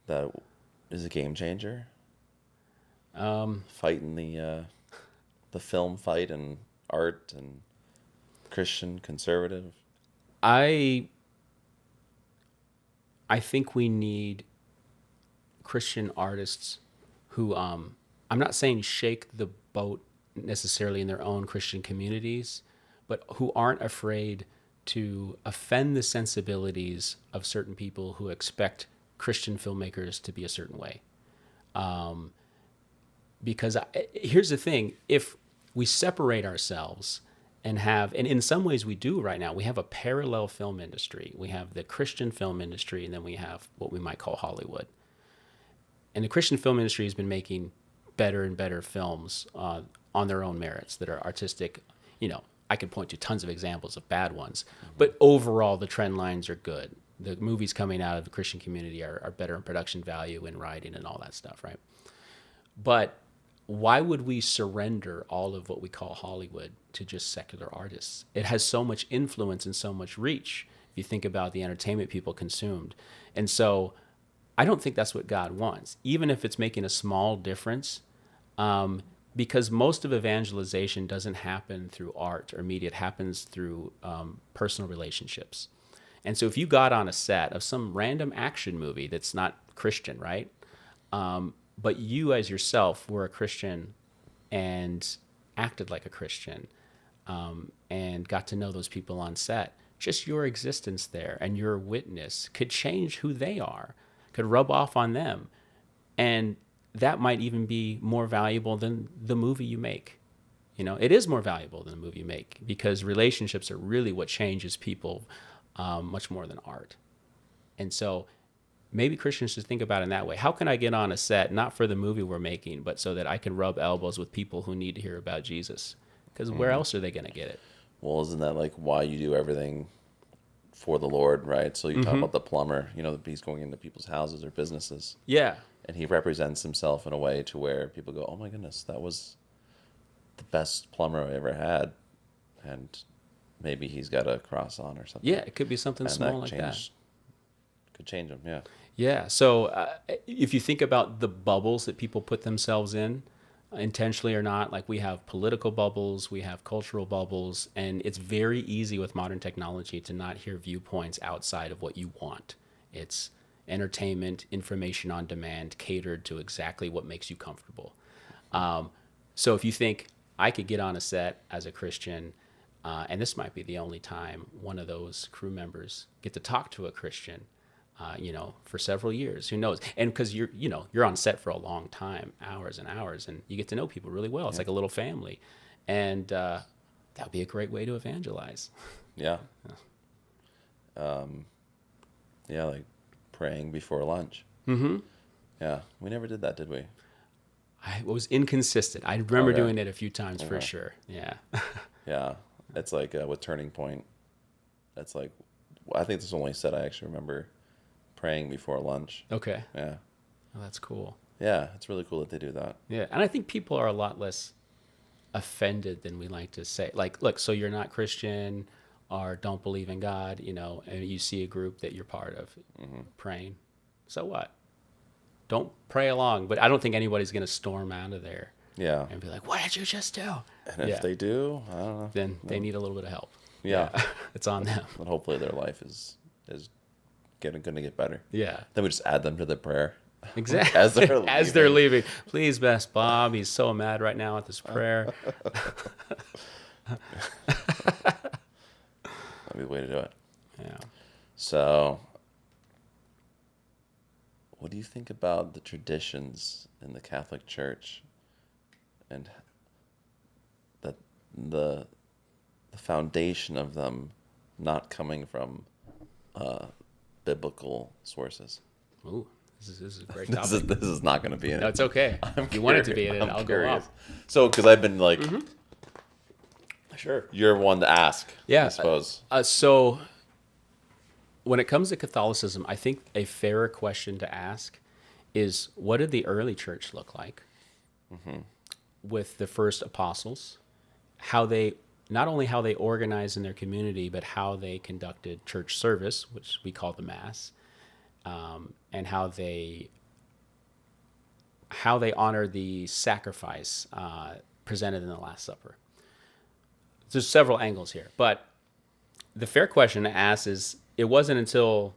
Speaker 2: that is a game changer? Fighting the film fight and art and Christian conservative.
Speaker 1: I think we need Christian artists who, I'm not saying shake the boat necessarily in their own Christian communities, but who aren't afraid to offend the sensibilities of certain people who expect Christian filmmakers to be a certain way. Because here's the thing, if we separate ourselves and in some ways we do right now, we have a parallel film industry. We have the Christian film industry, and then we have what we might call Hollywood. And the Christian film industry has been making better and better films on their own merits that are artistic. I could point to tons of examples of bad ones, but overall the trend lines are good. The movies coming out of the Christian community are better in production value and writing and all that stuff, right? But why would we surrender all of what we call Hollywood to just secular artists? It has so much influence and so much reach if you think about the entertainment people consumed. And so I don't think that's what God wants, even if it's making a small difference, because most of evangelization doesn't happen through art or media. It happens through personal relationships. And so if you got on a set of some random action movie that's not Christian, right? But you as yourself were a Christian and acted like a Christian, and got to know those people on set, just your existence there and your witness could change who they are, could rub off on them. And that might even be more valuable than the movie you make. It is more valuable than the movie you make, because relationships are really what changes people much more than art. And so maybe Christians should think about it in that way. How can I get on a set, not for the movie we're making, but so that I can rub elbows with people who need to hear about Jesus? Because where else are they going to get it?
Speaker 2: Well, isn't that like why you do everything for the Lord, right? So you talk about the plumber, he's going into people's houses or businesses.
Speaker 1: Yeah.
Speaker 2: And he represents himself in a way to where people go, oh my goodness, that was the best plumber I ever had. And maybe he's got a cross on or something.
Speaker 1: Yeah, it could be something
Speaker 2: And
Speaker 1: small like that.
Speaker 2: Could change him, yeah.
Speaker 1: Yeah. So if you think about the bubbles that people put themselves in, intentionally or not, like we have political bubbles, we have cultural bubbles, and it's very easy with modern technology to not hear viewpoints outside of what you want. It's entertainment, information on demand, catered to exactly what makes you comfortable. So if you think I could get on a set as a Christian, and this might be the only time one of those crew members get to talk to a Christian, for several years, who knows? And because you're on set for a long time, hours and hours, and you get to know people really well. It's like a little family, and that'd be a great way to evangelize.
Speaker 2: Yeah. Yeah, like praying before lunch. Mm-hmm. Yeah, we never did that, did we?
Speaker 1: I was inconsistent. I remember doing it a few times for sure. Yeah.
Speaker 2: Yeah, It's like with Turning Point, it's like, I think this is the only set I actually remember praying before lunch.
Speaker 1: Okay.
Speaker 2: Yeah.
Speaker 1: Oh, that's cool.
Speaker 2: Yeah, it's really cool that they do that.
Speaker 1: Yeah, and I think people are a lot less offended than we like to say. Like, look, so you're not Christian or don't believe in God, and you see a group that you're part of praying. So what? Don't pray along. But I don't think anybody's going to storm out of there
Speaker 2: Yeah.
Speaker 1: and be like, what did you just do?
Speaker 2: And if they do, I don't know.
Speaker 1: Then they need a little bit of help.
Speaker 2: Yeah.
Speaker 1: It's on them.
Speaker 2: But hopefully their life is going to get better.
Speaker 1: Yeah.
Speaker 2: Then we just add them to the prayer.
Speaker 1: Exactly. As they're leaving. Please, best Bob. He's so mad right now at this prayer.
Speaker 2: That'd be the way to do it.
Speaker 1: Yeah.
Speaker 2: So, what do you think about the traditions in the Catholic Church, and that the foundation of them not coming from biblical sources?
Speaker 1: Ooh, this is a great topic.
Speaker 2: This is not going to be in it.
Speaker 1: No, it's okay. If you want it to be in it, I'll go off.
Speaker 2: So, because I've been like, sure, you're one to ask.
Speaker 1: Yeah,
Speaker 2: I suppose.
Speaker 1: So, when it comes to Catholicism, I think a fairer question to ask is, what did the early church look like with the first apostles? Not only how they organized in their community, but how they conducted church service, which we call the Mass, and how they honored the sacrifice presented in the Last Supper. There's several angles here, but the fair question to ask is, it wasn't until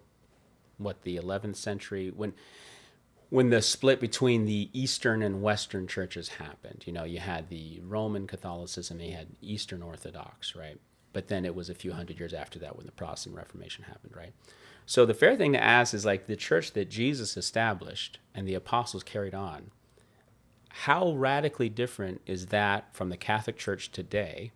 Speaker 1: the 11th century when the split between the Eastern and Western churches happened. You had the Roman Catholicism, and you had Eastern Orthodox, right? But then it was a few hundred years after that when the Protestant Reformation happened, right? So the fair thing to ask is, like, the church that Jesus established and the apostles carried on, how radically different is that from the Catholic Church today?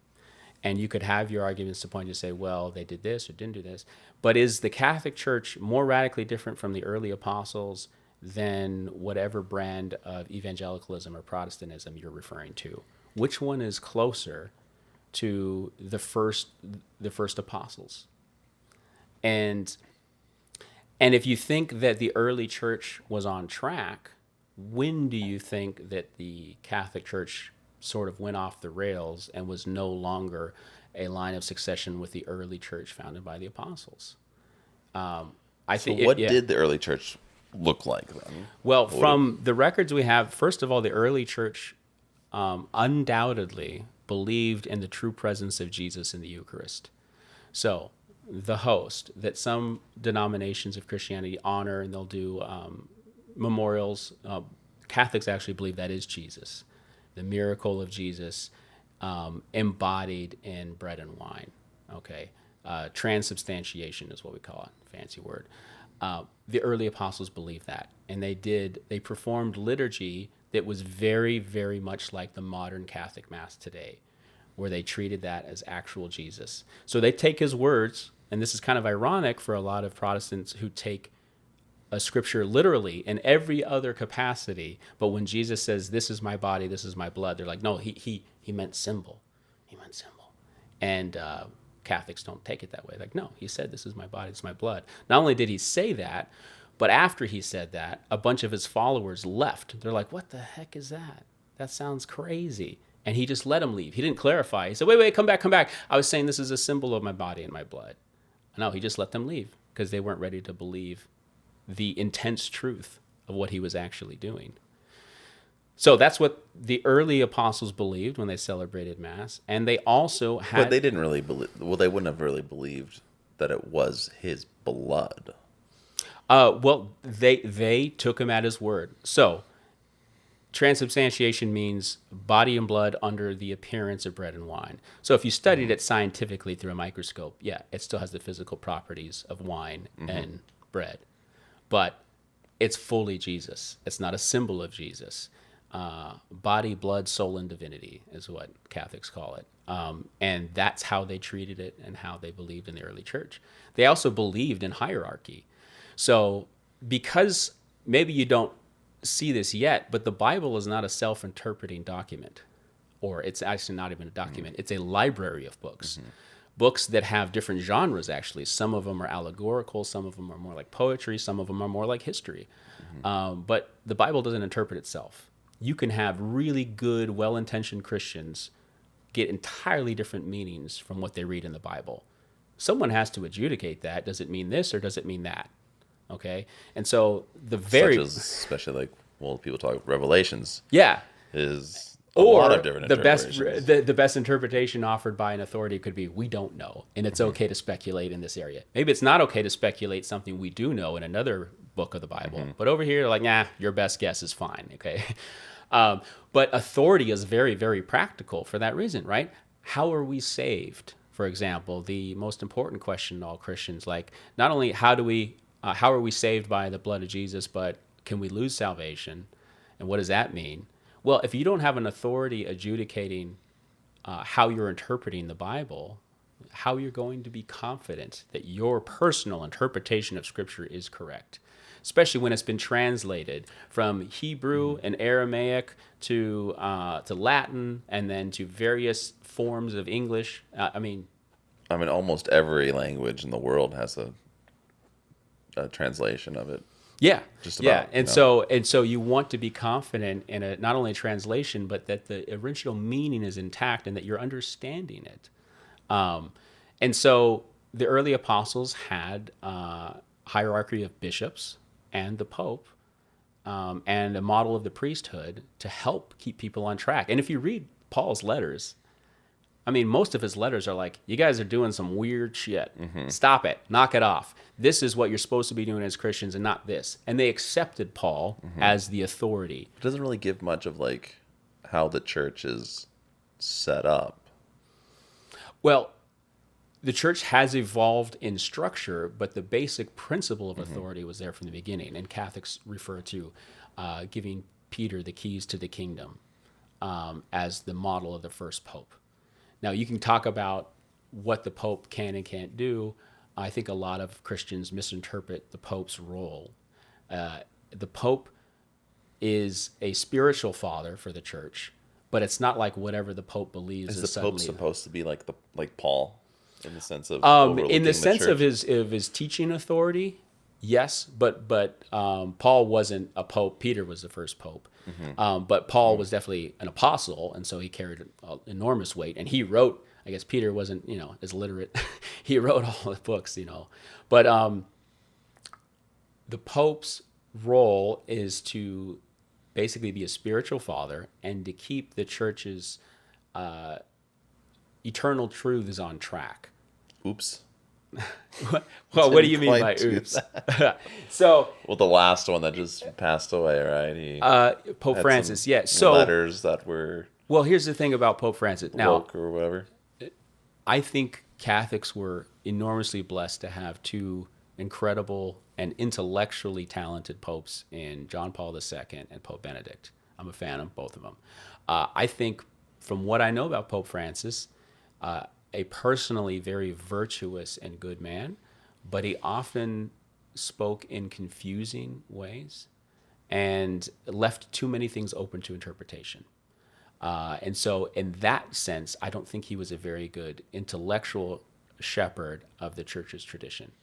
Speaker 1: And you could have your arguments to point to say, well, they did this or didn't do this. But is the Catholic Church more radically different from the early apostles than whatever brand of evangelicalism or Protestantism you're referring to? Which one is closer to the first apostles? And if you think that the early church was on track, when do you think that the Catholic Church sort of went off the rails and was no longer a line of succession with the early church founded by the apostles?
Speaker 2: What did the early church look like then?
Speaker 1: Well, from the records we have, first of all, the early church undoubtedly believed in the true presence of Jesus in the Eucharist. So the host that some denominations of Christianity honor, and they'll do memorials. Catholics actually believe that is Jesus, the miracle of Jesus embodied in bread and wine. Okay, transubstantiation is what we call it, fancy word. The early apostles believed that, and they performed liturgy that was very, very much like the modern Catholic Mass today, where they treated that as actual Jesus. So they take his words, and this is kind of ironic for a lot of Protestants who take a scripture literally in every other capacity, but when Jesus says, "This is my body, this is my blood," they're like, "No, he meant symbol. He meant symbol." And Catholics don't take it that way. Like, no, he said, "This is my body, this is my blood." Not only did he say that, but after he said that, a bunch of his followers left. They're like, "What the heck is that? That sounds crazy." And he just let them leave. He didn't clarify. He said, wait, come back. I was saying this is a symbol of my body and my blood. No, he just let them leave because they weren't ready to believe the intense truth of what he was actually doing. So that's what the early apostles believed when they celebrated Mass. And they also had...
Speaker 2: But they didn't really believe... Well, they wouldn't have really believed that it was his blood.
Speaker 1: Well, they took him at his word. So transubstantiation means body and blood under the appearance of bread and wine. So if you studied it scientifically through a microscope, yeah, it still has the physical properties of wine and bread. But it's fully Jesus. It's not a symbol of Jesus. Body, blood, soul, and divinity is what Catholics call it. And that's how they treated it and how they believed in the early church. They also believed in hierarchy. So because maybe you don't see this yet, but the Bible is not a self-interpreting document. or it's actually not even a document, it's a library of books. Books that have different genres, actually. Some of them are allegorical, some of them are more like poetry, some of them are more like history. But the Bible doesn't interpret itself. You can have really good, well-intentioned Christians get entirely different meanings from what they read in the Bible. Someone has to adjudicate that. Does it mean this or does it mean that? Okay? And so
Speaker 2: Such as, especially like, well, people talk Revelations.
Speaker 1: Yeah.
Speaker 2: Is a lot of different
Speaker 1: interpretations. The best interpretation offered by an authority could be, we don't know, and it's okay to speculate in this area. Maybe it's not okay to speculate something we do know in another book of the Bible. But over here, like, nah, your best guess is fine, okay? But authority is very, very practical for that reason, right? How are we saved? For example, the most important question to all Christians, like, not only how are we saved by the blood of Jesus, but can we lose salvation? And what does that mean? Well, if you don't have an authority adjudicating how you're interpreting the Bible, how you're going to be confident that your personal interpretation of Scripture is correct, especially when it's been translated from Hebrew and Aramaic to Latin and then to various forms of English. I mean,
Speaker 2: almost every language in the world has a translation of it.
Speaker 1: Yeah,
Speaker 2: just about,
Speaker 1: and so you want to be confident in not only a translation, but that the original meaning is intact and that you're understanding it. And so the early apostles had a hierarchy of bishops and the Pope, and a model of the priesthood to help keep people on track. And if you read Paul's letters, most of his letters are like, you guys are doing some weird shit. Stop it. Knock it off. This is what you're supposed to be doing as Christians and not this. And they accepted Paul as the authority.
Speaker 2: It doesn't really give much of like how the church is set up.
Speaker 1: Well, the church has evolved in structure, but the basic principle of authority was there from the beginning. And Catholics refer to giving Peter the keys to the kingdom as the model of the first pope. Now, you can talk about what the Pope can and can't do. I think a lot of Christians misinterpret the Pope's role. The Pope is a spiritual father for the church, but it's not like whatever the Pope believes is
Speaker 2: the Pope supposed to be like Paul in the sense of
Speaker 1: in the sense of his teaching authority? Yes, but Paul wasn't a pope. Peter was the first pope. But Paul was definitely an apostle, and so he carried an enormous weight. And he wrote, I guess Peter wasn't, as literate. He wrote all the books, But the Pope's role is to basically be a spiritual father and to keep the church's eternal truths on track.
Speaker 2: Oops.
Speaker 1: Well, what do you mean by oops?
Speaker 2: Well, the last one that just passed away, right?
Speaker 1: Pope Francis, yeah. So
Speaker 2: letters that were.
Speaker 1: Well, here's the thing about Pope Francis. Now,
Speaker 2: or whatever.
Speaker 1: I think Catholics were enormously blessed to have two incredible and intellectually talented popes in John Paul II and Pope Benedict. I'm a fan of both of them. I think, from what I know about Pope Francis, a personally very virtuous and good man, but he often spoke in confusing ways and left too many things open to interpretation. And so in that sense, I don't think he was a very good intellectual shepherd of the church's tradition.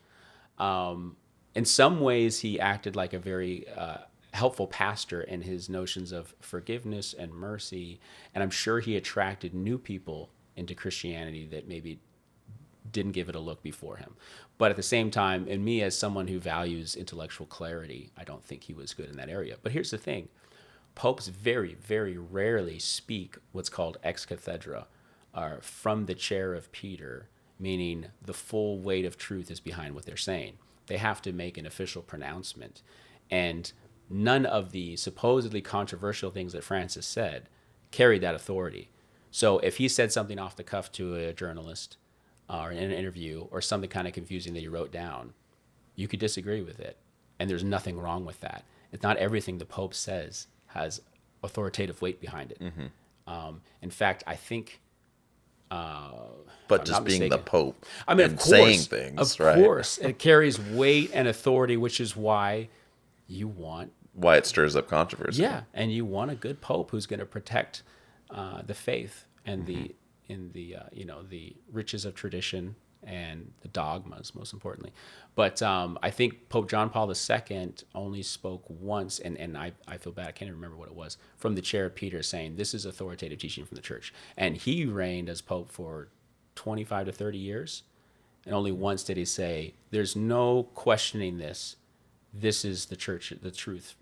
Speaker 1: In some ways, he acted like a very helpful pastor in his notions of forgiveness and mercy, and I'm sure he attracted new people into Christianity that maybe didn't give it a look before him. But at the same time, and me as someone who values intellectual clarity, I don't think he was good in that area. But here's the thing. Popes very, very rarely speak what's called ex cathedra, or from the chair of Peter, meaning the full weight of truth is behind what they're saying. They have to make an official pronouncement. And none of the supposedly controversial things that Francis said carried that authority. So if he said something off the cuff to a journalist or in an interview or something kind of confusing that he wrote down, you could disagree with it. And there's nothing wrong with that. It's not everything the Pope says has authoritative weight behind it. In fact, I think...
Speaker 2: but just being the Pope
Speaker 1: of course,
Speaker 2: saying things,
Speaker 1: right? Of course. It carries weight and authority, which is why you want...
Speaker 2: Why it stirs up controversy.
Speaker 1: Yeah, and you want a good Pope who's going to protect the faith and the riches of tradition and the dogmas, most importantly. But I think Pope John Paul II only spoke once, and I feel bad, I can't even remember what it was, from the chair of Peter, saying this is authoritative teaching from the church. And he reigned as Pope for 25 to 30 years, and only once did he say, there's no questioning this. This is the church, the truth.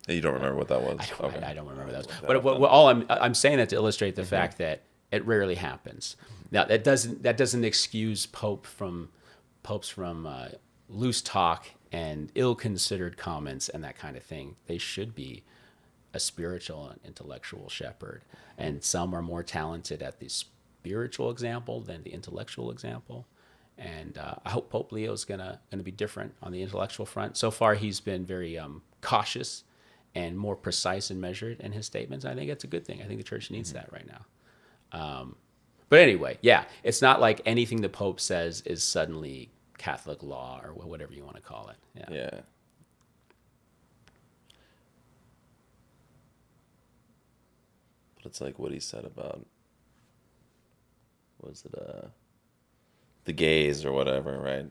Speaker 2: You don't remember what that was?
Speaker 1: I don't remember that. But all I'm saying that to illustrate the fact that it rarely happens. Now that doesn't excuse popes from loose talk and ill-considered comments and that kind of thing. They should be a spiritual and intellectual shepherd, and some are more talented at the spiritual example than the intellectual example. And I hope Pope Leo is gonna be different on the intellectual front. So far, he's been very cautious and more precise and measured in his statements. I think that's a good thing. I think the church needs that right now. But anyway, yeah, it's not like anything the Pope says is suddenly Catholic law or whatever you want to call it.
Speaker 2: Yeah. But it's like what he said about, was it the gays or whatever, right?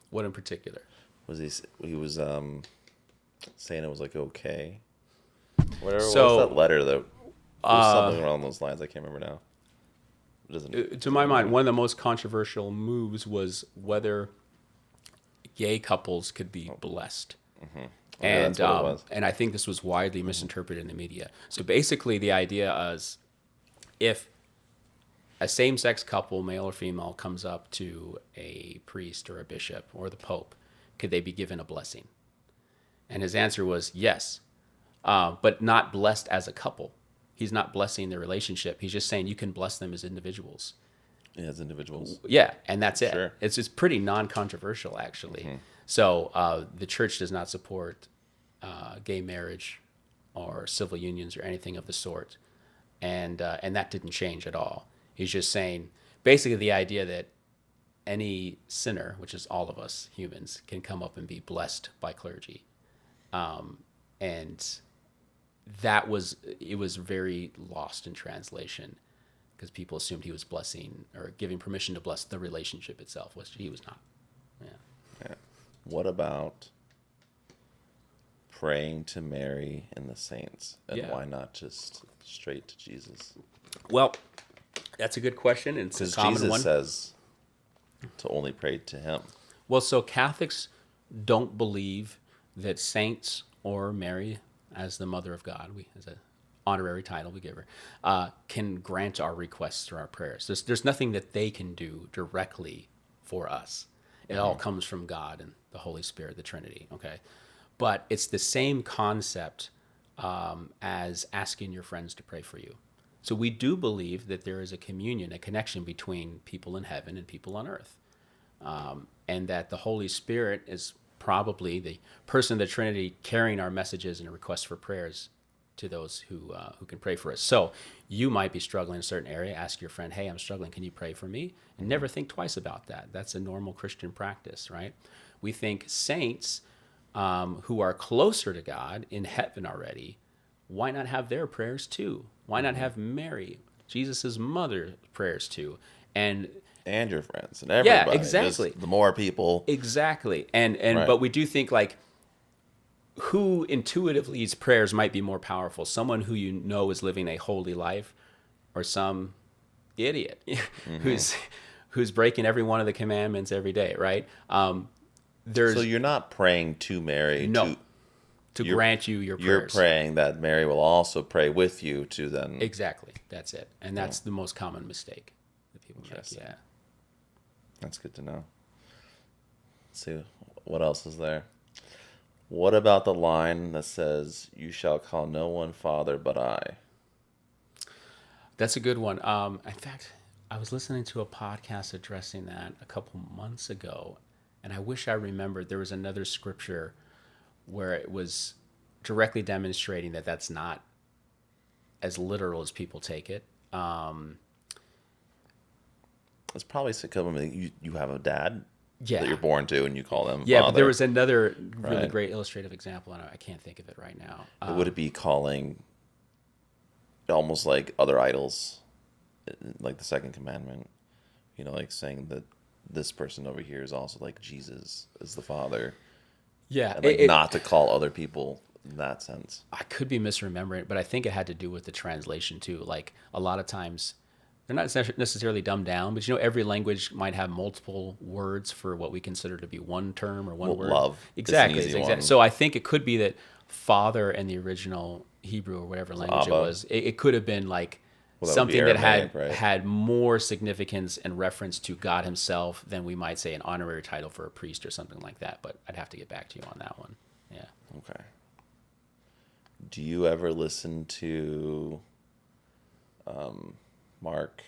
Speaker 1: What in particular?
Speaker 2: He was saying it was like okay. Whatever.
Speaker 1: So,
Speaker 2: what's that letter that was something along those lines? I can't remember now.
Speaker 1: To my mind, one of the most controversial moves was whether gay couples could be blessed.
Speaker 2: Mm-hmm.
Speaker 1: And I think this was widely misinterpreted in the media. So basically, the idea is if a same-sex couple, male or female, comes up to a priest or a bishop or the Pope, could they be given a blessing? And his answer was yes, but not blessed as a couple. He's not blessing the relationship. He's just saying you can bless them as individuals.
Speaker 2: Yeah, as individuals.
Speaker 1: Yeah, and that's it.
Speaker 2: Sure.
Speaker 1: It's pretty non-controversial, actually. So the church does not support gay marriage or civil unions or anything of the sort, and that didn't change at all. He's just saying basically the idea that any sinner, which is all of us humans, can come up and be blessed by clergy, and it was very lost in translation because people assumed he was blessing or giving permission to bless the relationship itself, which he was not. Yeah.
Speaker 2: What about praying to Mary and the saints, and why not just straight to Jesus?
Speaker 1: Well, that's a good question, and it's a common
Speaker 2: Jesus
Speaker 1: one.
Speaker 2: says to only pray to him.
Speaker 1: Well, so Catholics don't believe that saints or Mary, as the Mother of God, as an honorary title we give her, can grant our requests through our prayers. There's nothing that they can do directly for us. It all comes from God and the Holy Spirit, the Trinity. Okay, but it's the same concept as asking your friends to pray for you. So we do believe that there is a communion, a connection between people in heaven and people on earth, and that the Holy Spirit is probably the person of the Trinity carrying our messages and requests for prayers to those who can pray for us. So you might be struggling in a certain area. Ask your friend, hey, I'm struggling. Can you pray for me? And never think twice about that. That's a normal Christian practice, right? We think saints who are closer to God in heaven already, why not have their prayers too? Why not have Mary, Jesus' mother, prayers too? And
Speaker 2: your friends and everybody.
Speaker 1: Yeah, exactly.
Speaker 2: Just the more people.
Speaker 1: Exactly. And
Speaker 2: Right.
Speaker 1: But we do think like who intuitivelly's prayers might be more powerful? Someone who you know is living a holy life, or some idiot who's breaking every one of the commandments every day, right?
Speaker 2: So you're not praying to Mary.
Speaker 1: No. To grant you your prayers.
Speaker 2: You're praying that Mary will also pray with you to then.
Speaker 1: Exactly. That's it. And that's the most common mistake that people make. Yeah.
Speaker 2: That's good to know. Let's see, what else is there? What about the line that says, "You shall call no one father but I"?
Speaker 1: That's a good one. In fact, I was listening to a podcast addressing that a couple months ago, and I wish I remembered. There was another scripture where it was directly demonstrating that that's not as literal as people take it.
Speaker 2: It's probably you have a dad
Speaker 1: Yeah.
Speaker 2: that you're born to, and you call them
Speaker 1: Yeah,
Speaker 2: father.
Speaker 1: but there was another really
Speaker 2: Right.
Speaker 1: great illustrative example, and I can't think of it right now.
Speaker 2: Would it be calling almost like other idols, like the second commandment, like saying that this person over here is also like Jesus is the Father,
Speaker 1: Yeah,
Speaker 2: and like not to call other people in that sense.
Speaker 1: I could be misremembering, but I think it had to do with the translation too. Like a lot of times, they're not necessarily dumbed down, but every language might have multiple words for what we consider to be one term or one
Speaker 2: Well,
Speaker 1: word.
Speaker 2: love
Speaker 1: Exactly,
Speaker 2: is an easy
Speaker 1: exactly.
Speaker 2: one.
Speaker 1: So I think it could be that father in the original Hebrew or whatever language it
Speaker 2: Abba.
Speaker 1: was, it could have been like
Speaker 2: Well, that would be
Speaker 1: something that
Speaker 2: Aramaic,
Speaker 1: had
Speaker 2: right?
Speaker 1: had more significance and reference to God Himself than we might say an honorary title for a priest or something like that. But I'd have to get back to you on that one. Yeah.
Speaker 2: Okay. Do you ever listen to Mark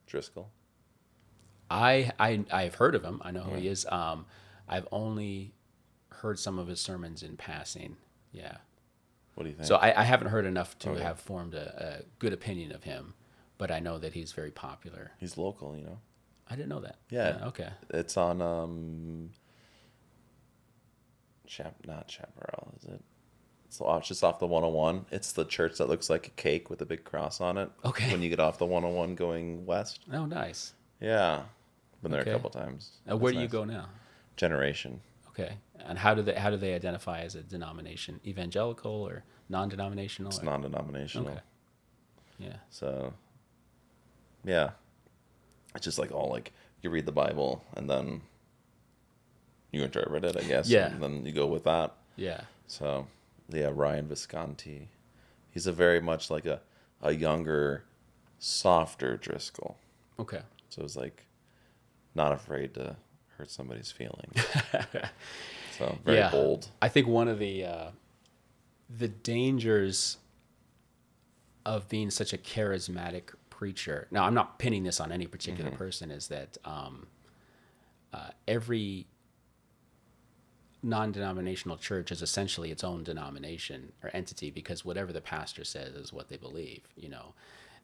Speaker 2: Driscoll?
Speaker 1: I've heard of him. I know who he is. I've only heard some of his sermons in passing. Yeah.
Speaker 2: What do you think?
Speaker 1: So I haven't heard enough to
Speaker 2: Okay.
Speaker 1: have formed a good opinion of him, but I know that he's very popular.
Speaker 2: He's local,
Speaker 1: I didn't know that.
Speaker 2: Yeah.
Speaker 1: Okay.
Speaker 2: It's on not Chaparral, is it? It's just off the 101. It's the church that looks like a cake with a big cross on it.
Speaker 1: Okay.
Speaker 2: When you get off the 101 going west.
Speaker 1: Oh, nice.
Speaker 2: Yeah. Been there
Speaker 1: Okay.
Speaker 2: a couple times.
Speaker 1: Where
Speaker 2: That's
Speaker 1: do you
Speaker 2: nice.
Speaker 1: go now?
Speaker 2: Generation.
Speaker 1: Okay. And how do they identify as a denomination? Evangelical or non-denominational?
Speaker 2: It's non-denominational.
Speaker 1: Okay. Yeah.
Speaker 2: So, yeah. It's just like all like you read the Bible and then you interpret it, I guess.
Speaker 1: Yeah.
Speaker 2: And then you go with that.
Speaker 1: Yeah.
Speaker 2: So, yeah, Ryan Visconti. He's a very much like a younger, softer Driscoll.
Speaker 1: Okay.
Speaker 2: So it's like not afraid to hurt somebody's feelings. So very bold.
Speaker 1: I think one of the dangers of being such a charismatic preacher. Now, I'm not pinning this on any particular person. Is that every non-denominational church is essentially its own denomination or entity, because whatever the pastor says is what they believe.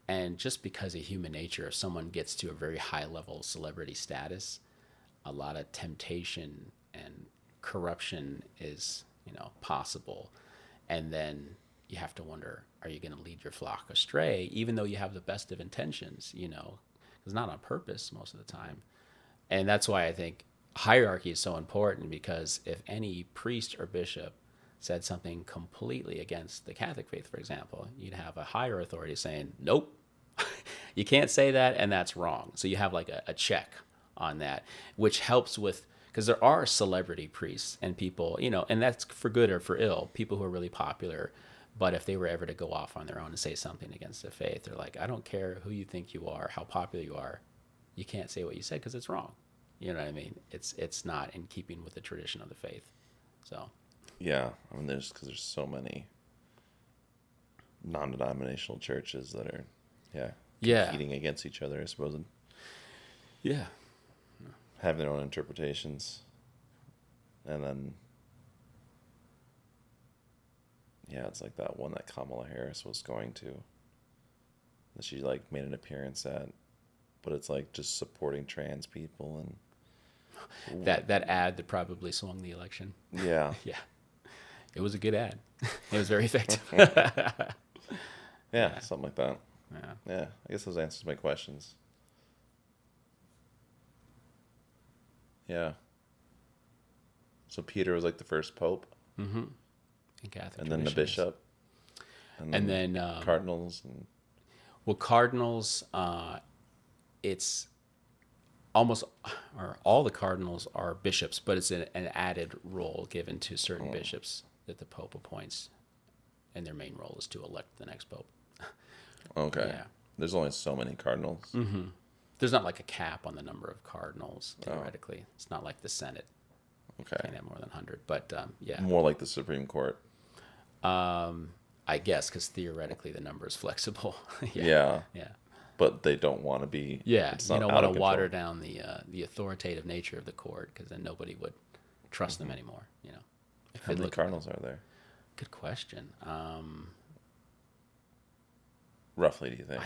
Speaker 1: And just because of human nature, if someone gets to a very high level celebrity status, a lot of temptation and corruption is, possible. And then you have to wonder, are you going to lead your flock astray, even though you have the best of intentions, it's not on purpose most of the time. And that's why I think hierarchy is so important, because if any priest or bishop said something completely against the Catholic faith, for example, you'd have a higher authority saying, nope, you can't say that, and that's wrong. So you have like a check on that, which helps with, because there are celebrity priests and people, and that's for good or for ill, people who are really popular. But if they were ever to go off on their own and say something against the faith, they're like, I don't care who you think you are, how popular you are, you can't say what you said because it's wrong. You know what I mean? It's not in keeping with the tradition of the faith. So.
Speaker 2: Yeah, I mean, because there's so many non-denominational churches that are, competing against each other, I suppose, and have their own interpretations, and then, it's like that one that Kamala Harris was going to, that she like made an appearance at, but it's like just supporting trans people and
Speaker 1: that ad that probably swung the election.
Speaker 2: Yeah.
Speaker 1: Yeah. It was a good ad. It was very effective.
Speaker 2: Yeah, something like that.
Speaker 1: Yeah.
Speaker 2: I guess those answers my questions. Yeah. So Peter was like the first pope.
Speaker 1: Mm-hmm. In Catholic
Speaker 2: and then the
Speaker 1: traditions.
Speaker 2: bishop.
Speaker 1: And then
Speaker 2: cardinals.
Speaker 1: Cardinals, it's almost, or all the cardinals are bishops, but it's an added role given to certain bishops that the Pope appoints, and their main role is to elect the next Pope.
Speaker 2: Okay.
Speaker 1: Yeah.
Speaker 2: There's only so many cardinals.
Speaker 1: Mm-hmm. There's not like a cap on the number of cardinals, theoretically. It's not like the Senate.
Speaker 2: Okay.
Speaker 1: Can't have more than 100, but yeah.
Speaker 2: More like the Supreme Court.
Speaker 1: I guess, because theoretically the number is flexible.
Speaker 2: Yeah.
Speaker 1: Yeah.
Speaker 2: But they don't want to be.
Speaker 1: Yeah,
Speaker 2: It's
Speaker 1: you
Speaker 2: not
Speaker 1: don't
Speaker 2: out
Speaker 1: want
Speaker 2: of
Speaker 1: to
Speaker 2: control.
Speaker 1: water down the authoritative nature of the court, because then nobody would trust them anymore.
Speaker 2: How many cardinals are there?
Speaker 1: Good question.
Speaker 2: Roughly, do you think?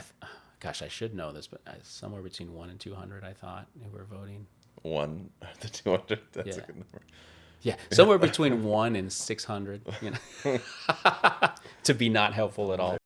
Speaker 1: Gosh, I should know this, but somewhere between 1 and 200, I thought, who were voting.
Speaker 2: 1 to 200. That's
Speaker 1: Yeah.
Speaker 2: a good number.
Speaker 1: Yeah, somewhere between 1 and 600, to be not helpful at all.